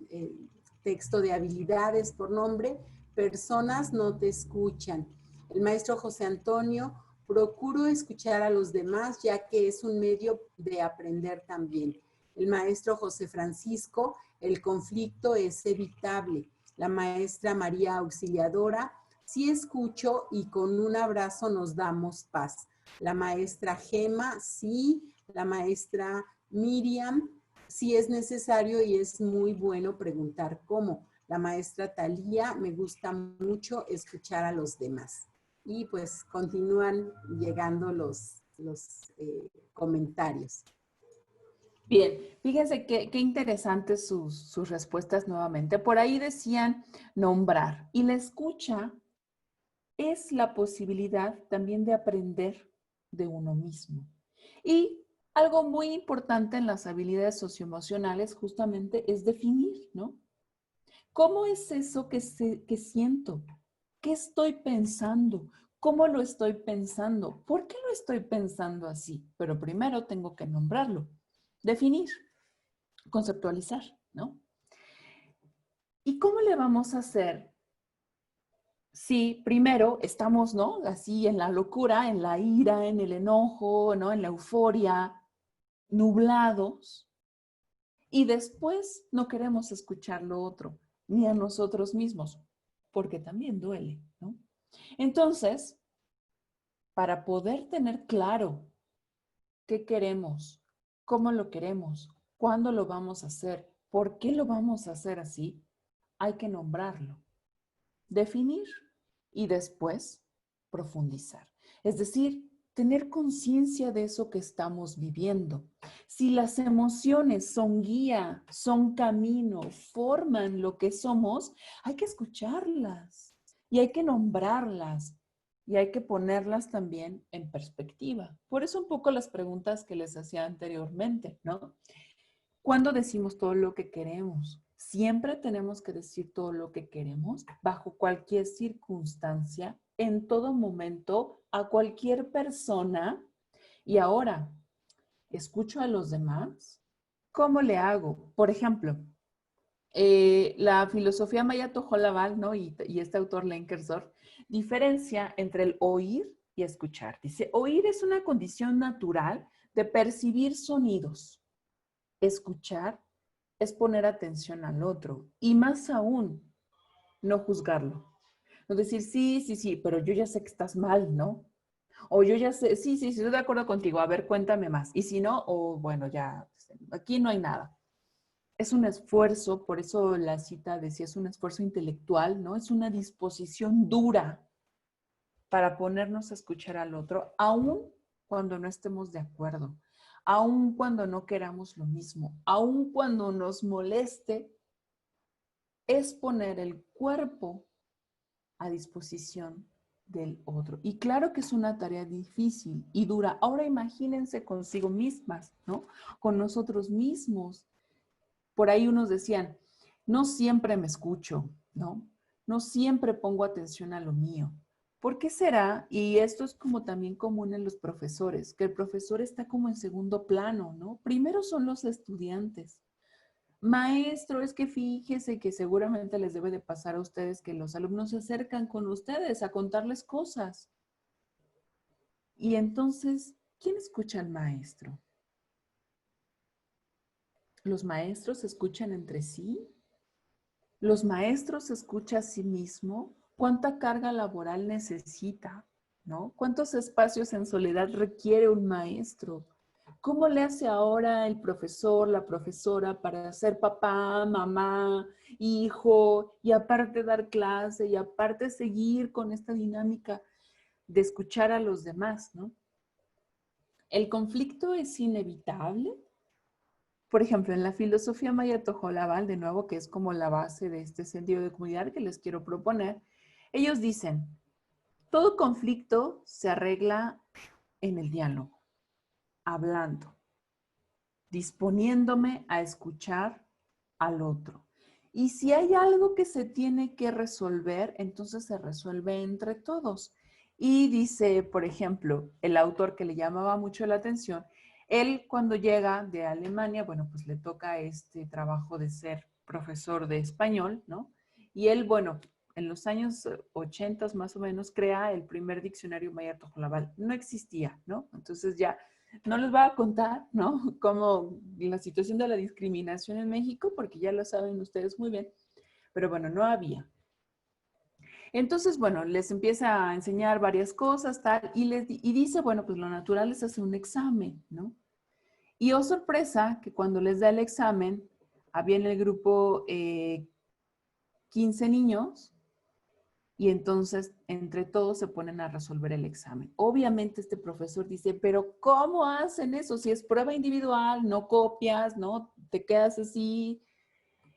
texto de habilidades por nombre, personas no te escuchan. El maestro José Antonio, procuro escuchar a los demás ya que es un medio de aprender también. El maestro José Francisco, el conflicto es evitable. La maestra María Auxiliadora, Sí escucho y con un abrazo nos damos paz. La maestra Gema, sí. La maestra Miriam, sí es necesario y es muy bueno preguntar cómo. La maestra Talía, me gusta mucho escuchar a los demás. Y pues continúan llegando los comentarios. Bien, fíjense qué interesantes sus respuestas nuevamente. Por ahí decían nombrar y la escucha es la posibilidad también de aprender de uno mismo. Y algo muy importante en las habilidades socioemocionales justamente es definir, ¿no? ¿Cómo es eso que siento? ¿Qué estoy pensando? ¿Cómo lo estoy pensando? ¿Por qué lo estoy pensando así? Pero primero tengo que nombrarlo, definir, conceptualizar, ¿no? ¿Y cómo le vamos a hacer si primero estamos, ¿no? Así en la locura, en la ira, en el enojo, ¿no? En la euforia, nublados, y después no queremos escuchar lo otro, ni a nosotros mismos, porque también duele, ¿no? Entonces, para poder tener claro qué queremos, cómo lo queremos, cuándo lo vamos a hacer, por qué lo vamos a hacer así, hay que nombrarlo, definir y después profundizar. Es decir, tener conciencia de eso que estamos viviendo. Si las emociones son guía, son camino, forman lo que somos, hay que escucharlas y hay que nombrarlas y hay que ponerlas también en perspectiva. Por eso un poco las preguntas que les hacía anteriormente, ¿no? ¿Cuándo decimos todo lo que queremos? Siempre tenemos que decir todo lo que queremos, bajo cualquier circunstancia, en todo momento, a cualquier persona. Y ahora, ¿escucho a los demás? ¿Cómo le hago? Por ejemplo, la filosofía maya Tojolabal, ¿no? Y este autor, Len Kersor, diferencia entre el oír y escuchar. Dice, oír es una condición natural de percibir sonidos. Escuchar es poner atención al otro y más aún, no juzgarlo. No decir, sí, sí, sí, pero yo ya sé que estás mal, ¿no? O yo ya sé, sí, sí, sí, estoy de acuerdo contigo, a ver, cuéntame más. Y si no, o bueno, ya, aquí no hay nada. Es un esfuerzo, por eso la cita decía, es un esfuerzo intelectual, ¿no? Es una disposición dura para ponernos a escuchar al otro, aun cuando no estemos de acuerdo, aun cuando no queramos lo mismo, aun cuando nos moleste, es poner el cuerpo a disposición del otro. Y claro que es una tarea difícil y dura. Ahora imagínense consigo mismas, ¿no? Con nosotros mismos. Por ahí unos decían, no siempre me escucho, ¿no? No siempre pongo atención a lo mío. ¿Por qué será? Y esto es como también común en los profesores, que el profesor está como en segundo plano, ¿no? Primero son los estudiantes. Maestro, es que fíjese que seguramente les debe de pasar a ustedes que los alumnos se acercan con ustedes a contarles cosas. Y entonces, ¿quién escucha al maestro? ¿Los maestros se escuchan entre sí? ¿Los maestros se escuchan a sí mismo? ¿Cuánta carga laboral necesita? ¿No? ¿Cuántos espacios en soledad requiere un maestro? ¿Cómo le hace ahora el profesor, la profesora para ser papá, mamá, hijo y aparte dar clase y aparte seguir con esta dinámica de escuchar a los demás, ¿no? ¿El conflicto es inevitable? Por ejemplo, en la filosofía maya Tojolabal, de nuevo, que es como la base de este sentido de comunidad que les quiero proponer, ellos dicen, todo conflicto se arregla en el diálogo, hablando, disponiéndome a escuchar al otro. Y si hay algo que se tiene que resolver, entonces se resuelve entre todos. Y dice, por ejemplo, el autor que le llamaba mucho la atención, él cuando llega de Alemania, bueno, pues le toca este trabajo de ser profesor de español, ¿no? Y él, bueno, en los años 80 más o menos crea el primer diccionario maya tojolabal. No existía, ¿no? Entonces ya no les voy a contar, ¿no? Como la situación de la discriminación en México, porque ya lo saben ustedes muy bien, pero bueno, no había. Entonces, bueno, les empieza a enseñar varias cosas, tal, y dice, bueno, pues lo natural es hacer un examen, ¿no? Y oh sorpresa, que cuando les da el examen, había en el grupo 15 niños, y entonces entre todos se ponen a resolver el examen. Obviamente este profesor dice, pero ¿cómo hacen eso? Si es prueba individual, no copias, ¿no? Te quedas así.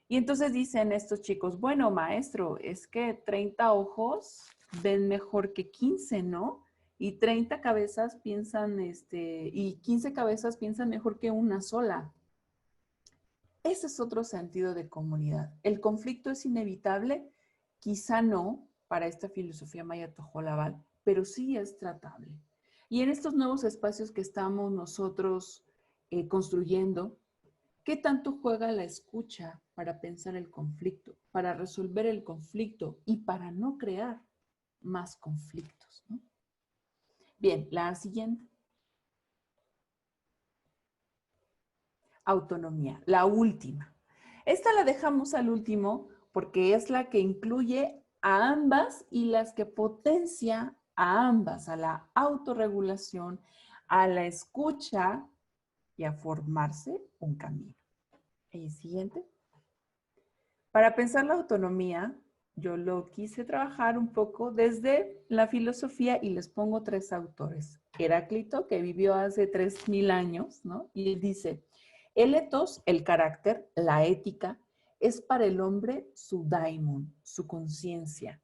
Y entonces dicen estos chicos, bueno, maestro, es que 30 ojos ven mejor que 15, ¿no? Y 30 cabezas piensan, y 15 cabezas piensan mejor que una sola. Ese es otro sentido de comunidad. ¿El conflicto es inevitable? Quizá no para esta filosofía maya tojolabal, pero sí es tratable. Y en estos nuevos espacios que estamos nosotros construyendo, ¿qué tanto juega la escucha para pensar el conflicto, para resolver el conflicto y para no crear más conflictos, ¿no? Bien, la siguiente. Autonomía, la última. Esta la dejamos al último porque es la que incluye a ambas y las que potencia a ambas, a la autorregulación, a la escucha y a formarse un camino. El siguiente. Para pensar la autonomía, yo lo quise trabajar un poco desde la filosofía y les pongo 3 autores. Heráclito, que vivió hace 3000 años, ¿no? Y él dice, el ethos, el carácter, la ética, es para el hombre su daimon, su conciencia.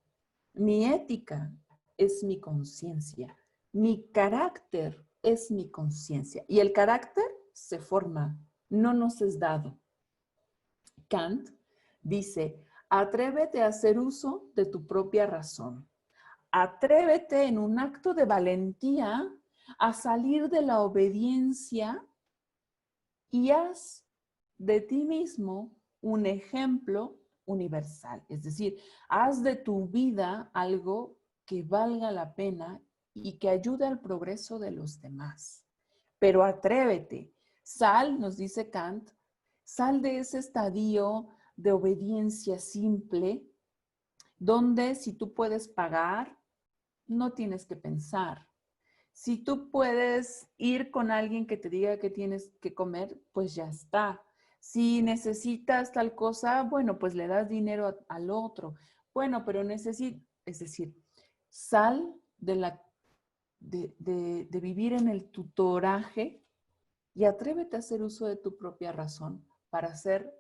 Mi ética es mi conciencia. Mi carácter es mi conciencia. Y el carácter se forma, no nos es dado. Kant dice, atrévete a hacer uso de tu propia razón. Atrévete en un acto de valentía a salir de la obediencia y haz de ti mismo un ejemplo universal. Es decir, haz de tu vida algo que valga la pena y que ayude al progreso de los demás. Pero atrévete, sal, nos dice Kant, sal de ese estadio de obediencia simple, donde si tú puedes pagar, no tienes que pensar. Si tú puedes ir con alguien que te diga que tienes que comer, pues ya está. Si necesitas tal cosa, bueno, pues le das dinero al otro. Bueno, pero es decir, sal de vivir en el tutoraje y atrévete a hacer uso de tu propia razón para ser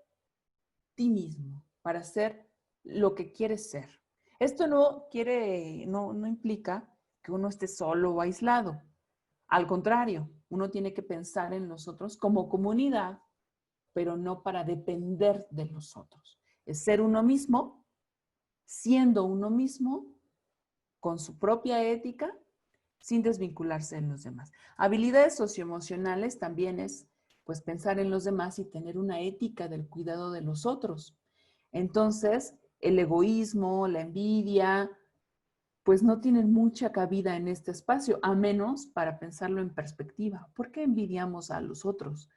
ti mismo, para ser lo que quieres ser. Esto no implica que uno esté solo o aislado. Al contrario, uno tiene que pensar en los otros como comunidad, pero no para depender de los otros. Es ser uno mismo, siendo uno mismo, con su propia ética, sin desvincularse de los demás. Habilidades socioemocionales también es, pues, pensar en los demás y tener una ética del cuidado de los otros. Entonces, el egoísmo, la envidia, pues no tienen mucha cabida en este espacio, a menos para pensarlo en perspectiva. ¿Por qué envidiamos a los otros?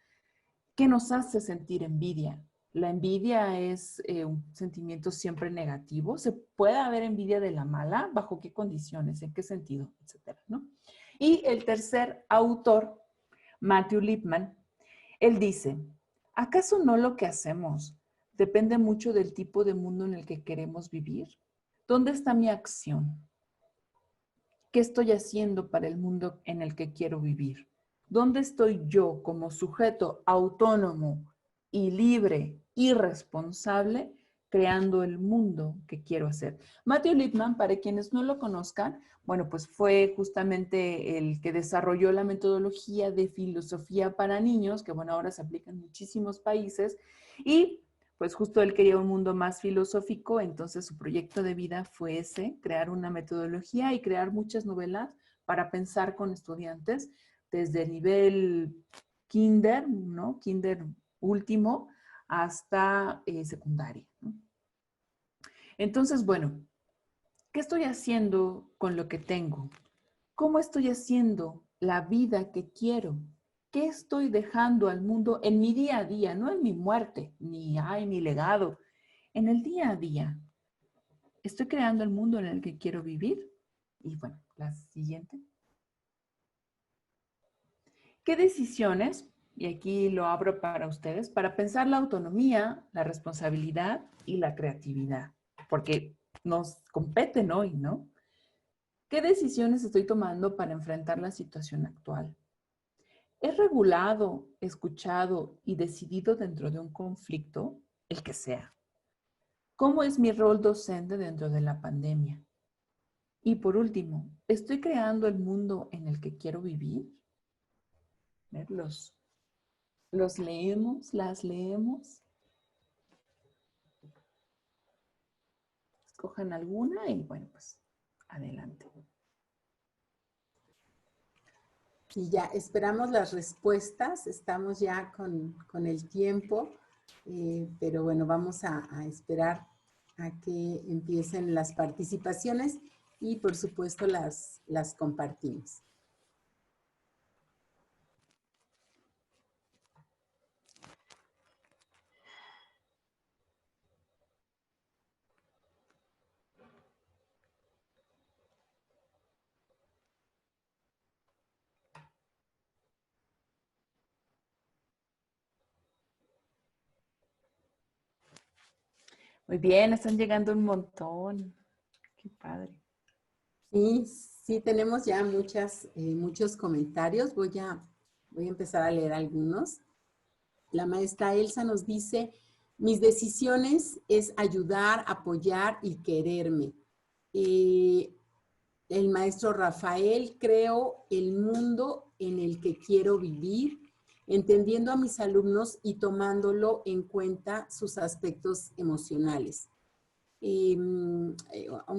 ¿Qué nos hace sentir envidia? La envidia es un sentimiento siempre negativo. ¿Se puede haber envidia de la mala? ¿Bajo qué condiciones? ¿En qué sentido? Etcétera, ¿no? Y el tercer autor, Matthew Lipman, él dice, ¿acaso no lo que hacemos depende mucho del tipo de mundo en el que queremos vivir? ¿Dónde está mi acción? ¿Qué estoy haciendo para el mundo en el que quiero vivir? ¿Dónde estoy yo como sujeto autónomo y libre y responsable creando el mundo que quiero hacer? Matthew Lipman, para quienes no lo conozcan, bueno, pues fue justamente el que desarrolló la metodología de filosofía para niños, que bueno, ahora se aplica en muchísimos países, y pues justo él quería un mundo más filosófico, entonces su proyecto de vida fue ese, crear una metodología y crear muchas novelas para pensar con estudiantes desde el nivel kinder, ¿no? Kinder último hasta secundaria, ¿no? Entonces, bueno, ¿qué estoy haciendo con lo que tengo? ¿Cómo estoy haciendo la vida que quiero? ¿Qué estoy dejando al mundo en mi día a día? No en mi muerte, ni en mi legado. En el día a día, ¿Estoy creando el mundo en el que quiero vivir? Y bueno, la siguiente. ¿Qué decisiones, y aquí lo abro para ustedes, para pensar la autonomía, la responsabilidad y la creatividad? Porque nos competen hoy, ¿no? ¿Qué decisiones estoy tomando para enfrentar la situación actual? ¿Es regulado, escuchado y decidido dentro de un conflicto, el que sea? ¿Cómo es mi rol docente dentro de la pandemia? Y por último, ¿estoy creando el mundo en el que quiero vivir? ¿Ver? Los leemos, las leemos. Escojan alguna y bueno, pues adelante. Y ya esperamos las respuestas, estamos ya con el tiempo, pero bueno, vamos a esperar a que empiecen las participaciones y por supuesto las compartimos. Muy bien, están llegando un montón. Qué padre. Sí, sí, tenemos ya muchos comentarios. Voy a empezar a leer algunos. La maestra Elsa nos dice, mis decisiones es ayudar, apoyar y quererme. El maestro Rafael, creo el mundo en el que quiero vivir, entendiendo a mis alumnos y tomándolo en cuenta sus aspectos emocionales. Un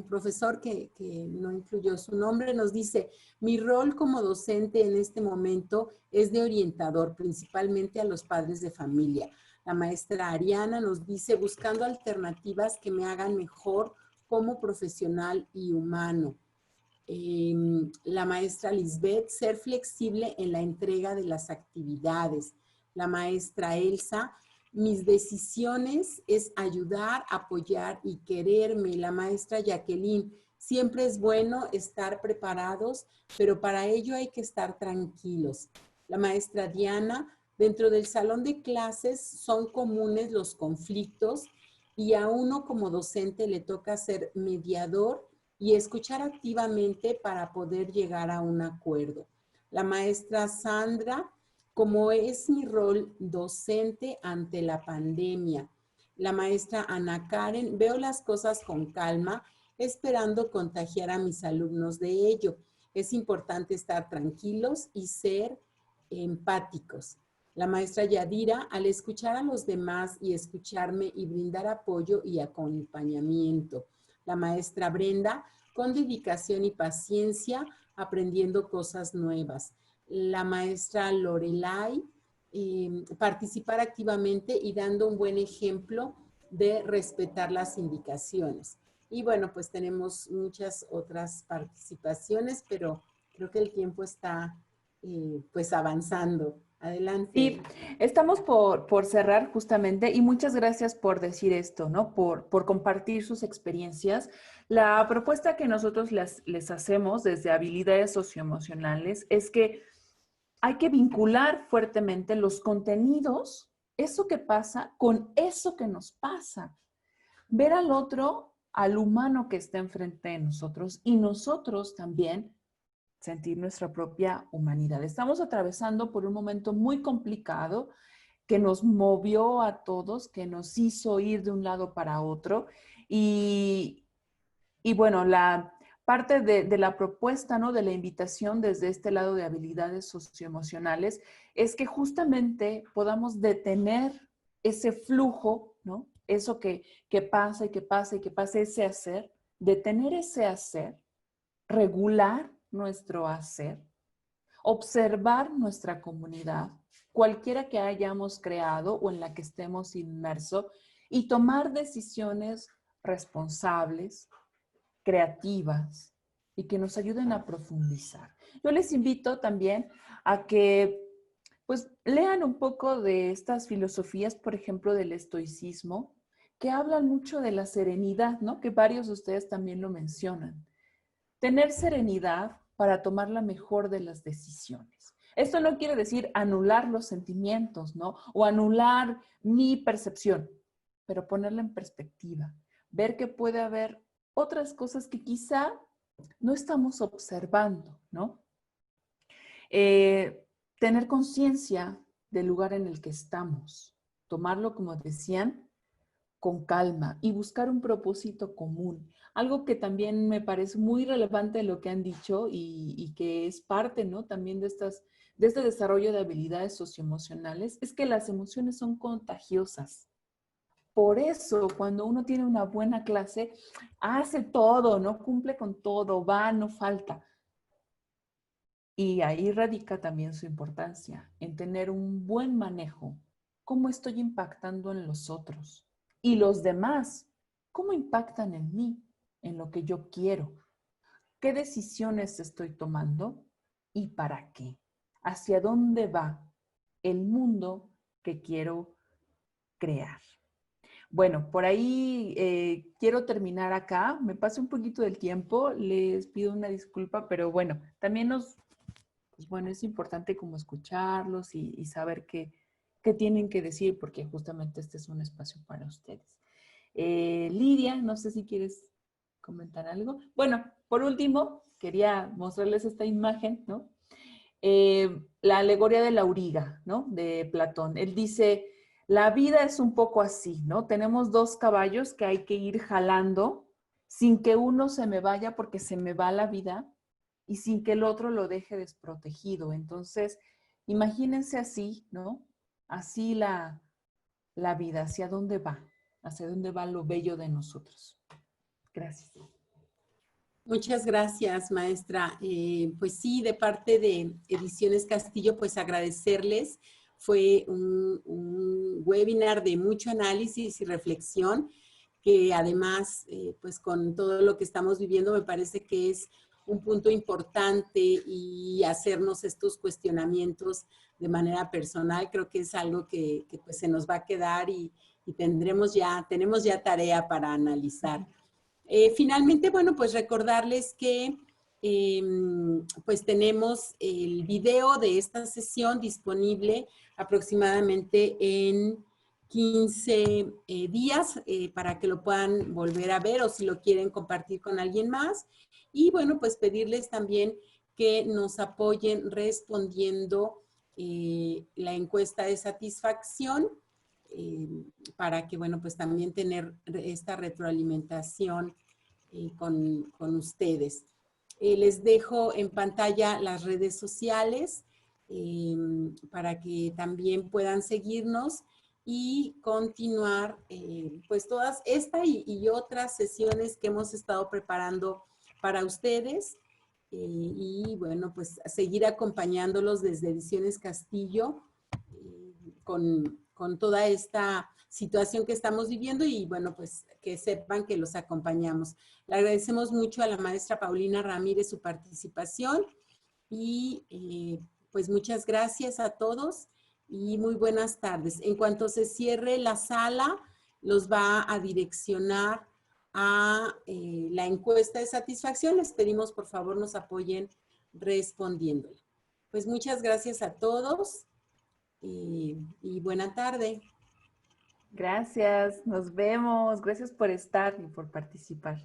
profesor que no incluyó su nombre nos dice, mi rol como docente en este momento es de orientador, principalmente a los padres de familia. La maestra Ariana nos dice, buscando alternativas que me hagan mejor como profesional y humano. La maestra Lisbeth, ser flexible en la entrega de las actividades. La maestra Elsa, mis decisiones es ayudar, apoyar y quererme. La maestra Jacqueline, siempre es bueno estar preparados, pero para ello hay que estar tranquilos. La maestra Diana, dentro del salón de clases son comunes los conflictos y a uno como docente le toca ser mediador y escuchar activamente para poder llegar a un acuerdo. La maestra Sandra, como es mi rol docente ante la pandemia. La maestra Ana Karen, veo las cosas con calma, esperando contagiar a mis alumnos de ello. Es importante estar tranquilos y ser empáticos. La maestra Yadira, al escuchar a los demás y escucharme y brindar apoyo y acompañamiento. La maestra Brenda, con dedicación y paciencia, aprendiendo cosas nuevas. La maestra Lorelai, participar activamente y dando un buen ejemplo de respetar las indicaciones. Y bueno, pues tenemos muchas otras participaciones, pero creo que el tiempo está pues avanzando. Adelante. Sí, estamos por cerrar justamente y muchas gracias por decir esto, ¿no? Por compartir sus experiencias. La propuesta que nosotros les hacemos desde habilidades socioemocionales es que hay que vincular fuertemente los contenidos, eso que pasa, con eso que nos pasa. Ver al otro, al humano que está enfrente de nosotros y nosotros también sentir nuestra propia humanidad. Estamos atravesando por un momento muy complicado que nos movió a todos, que nos hizo ir de un lado para otro. Y, y bueno, la parte de la propuesta, ¿no? De la invitación desde este lado de habilidades socioemocionales es que justamente podamos detener ese flujo, ¿no? Eso que pasa y que pasa y que pasa, ese hacer, detener ese hacer, regular nuestro hacer, observar nuestra comunidad, cualquiera que hayamos creado o en la que estemos inmersos, y tomar decisiones responsables, creativas y que nos ayuden a profundizar. Yo les invito también a que pues lean un poco de estas filosofías, por ejemplo, del estoicismo, que hablan mucho de la serenidad, ¿no? Que varios de ustedes también lo mencionan. Tener serenidad para tomar la mejor de las decisiones. Esto no quiere decir anular los sentimientos, ¿no? O anular mi percepción, pero ponerla en perspectiva. Ver que puede haber otras cosas que quizá no estamos observando, ¿no? Tener conciencia del lugar en el que estamos. Tomarlo, como decían, con calma y buscar un propósito común. Algo que también me parece muy relevante de lo que han dicho y que es parte, ¿no? También de este desarrollo de habilidades socioemocionales, es que las emociones son contagiosas. Por eso, cuando uno tiene una buena clase, hace todo, no cumple con todo, va, no falta. Y ahí radica también su importancia, en tener un buen manejo. ¿Cómo estoy impactando en los otros? Y los demás, ¿cómo impactan en mí, en lo que yo quiero? ¿Qué decisiones estoy tomando y para qué? ¿Hacia dónde va el mundo que quiero crear? Bueno, por ahí quiero terminar acá. Me pasé un poquito del tiempo, les pido una disculpa, pero bueno, también pues bueno, es importante como escucharlos y saber qué tienen que decir, porque justamente este es un espacio para ustedes. Lidia, no sé si quieres comentar algo. Bueno, por último, quería mostrarles esta imagen, ¿no? La alegoría de la auriga, ¿no? De Platón. Él dice, la vida es un poco así, ¿no? Tenemos dos caballos que hay que ir jalando sin que uno se me vaya porque se me va la vida y sin que el otro lo deje desprotegido. Entonces, imagínense así, ¿no? Así la vida, hacia dónde va lo bello de nosotros. Gracias. Muchas gracias, maestra. Pues sí, de parte de Ediciones Castillo, pues agradecerles. Fue un webinar de mucho análisis y reflexión, que además, pues con todo lo que estamos viviendo, me parece que es un punto importante y hacernos estos cuestionamientos de manera personal. Creo que es algo que pues se nos va a quedar y tenemos ya tarea para analizar. Finalmente, bueno, pues recordarles que pues tenemos el video de esta sesión disponible aproximadamente en 15 días para que lo puedan volver a ver o si lo quieren compartir con alguien más. Y bueno, pues pedirles también que nos apoyen respondiendo la encuesta de satisfacción para que, bueno, pues también tener esta retroalimentación con ustedes. Les dejo en pantalla las redes sociales para que también puedan seguirnos y continuar pues todas esta y otras sesiones que hemos estado preparando para ustedes. Y bueno, pues seguir acompañándolos desde Ediciones Castillo con toda esta situación que estamos viviendo y bueno, pues que sepan que los acompañamos. Le agradecemos mucho a la maestra Paulina Ramírez su participación y pues muchas gracias a todos y muy buenas tardes. En cuanto se cierre la sala, los va a direccionar a la encuesta de satisfacción. Les pedimos por favor nos apoyen respondiéndole. Pues muchas gracias a todos y buena tarde. Gracias, nos vemos. Gracias por estar y por participar.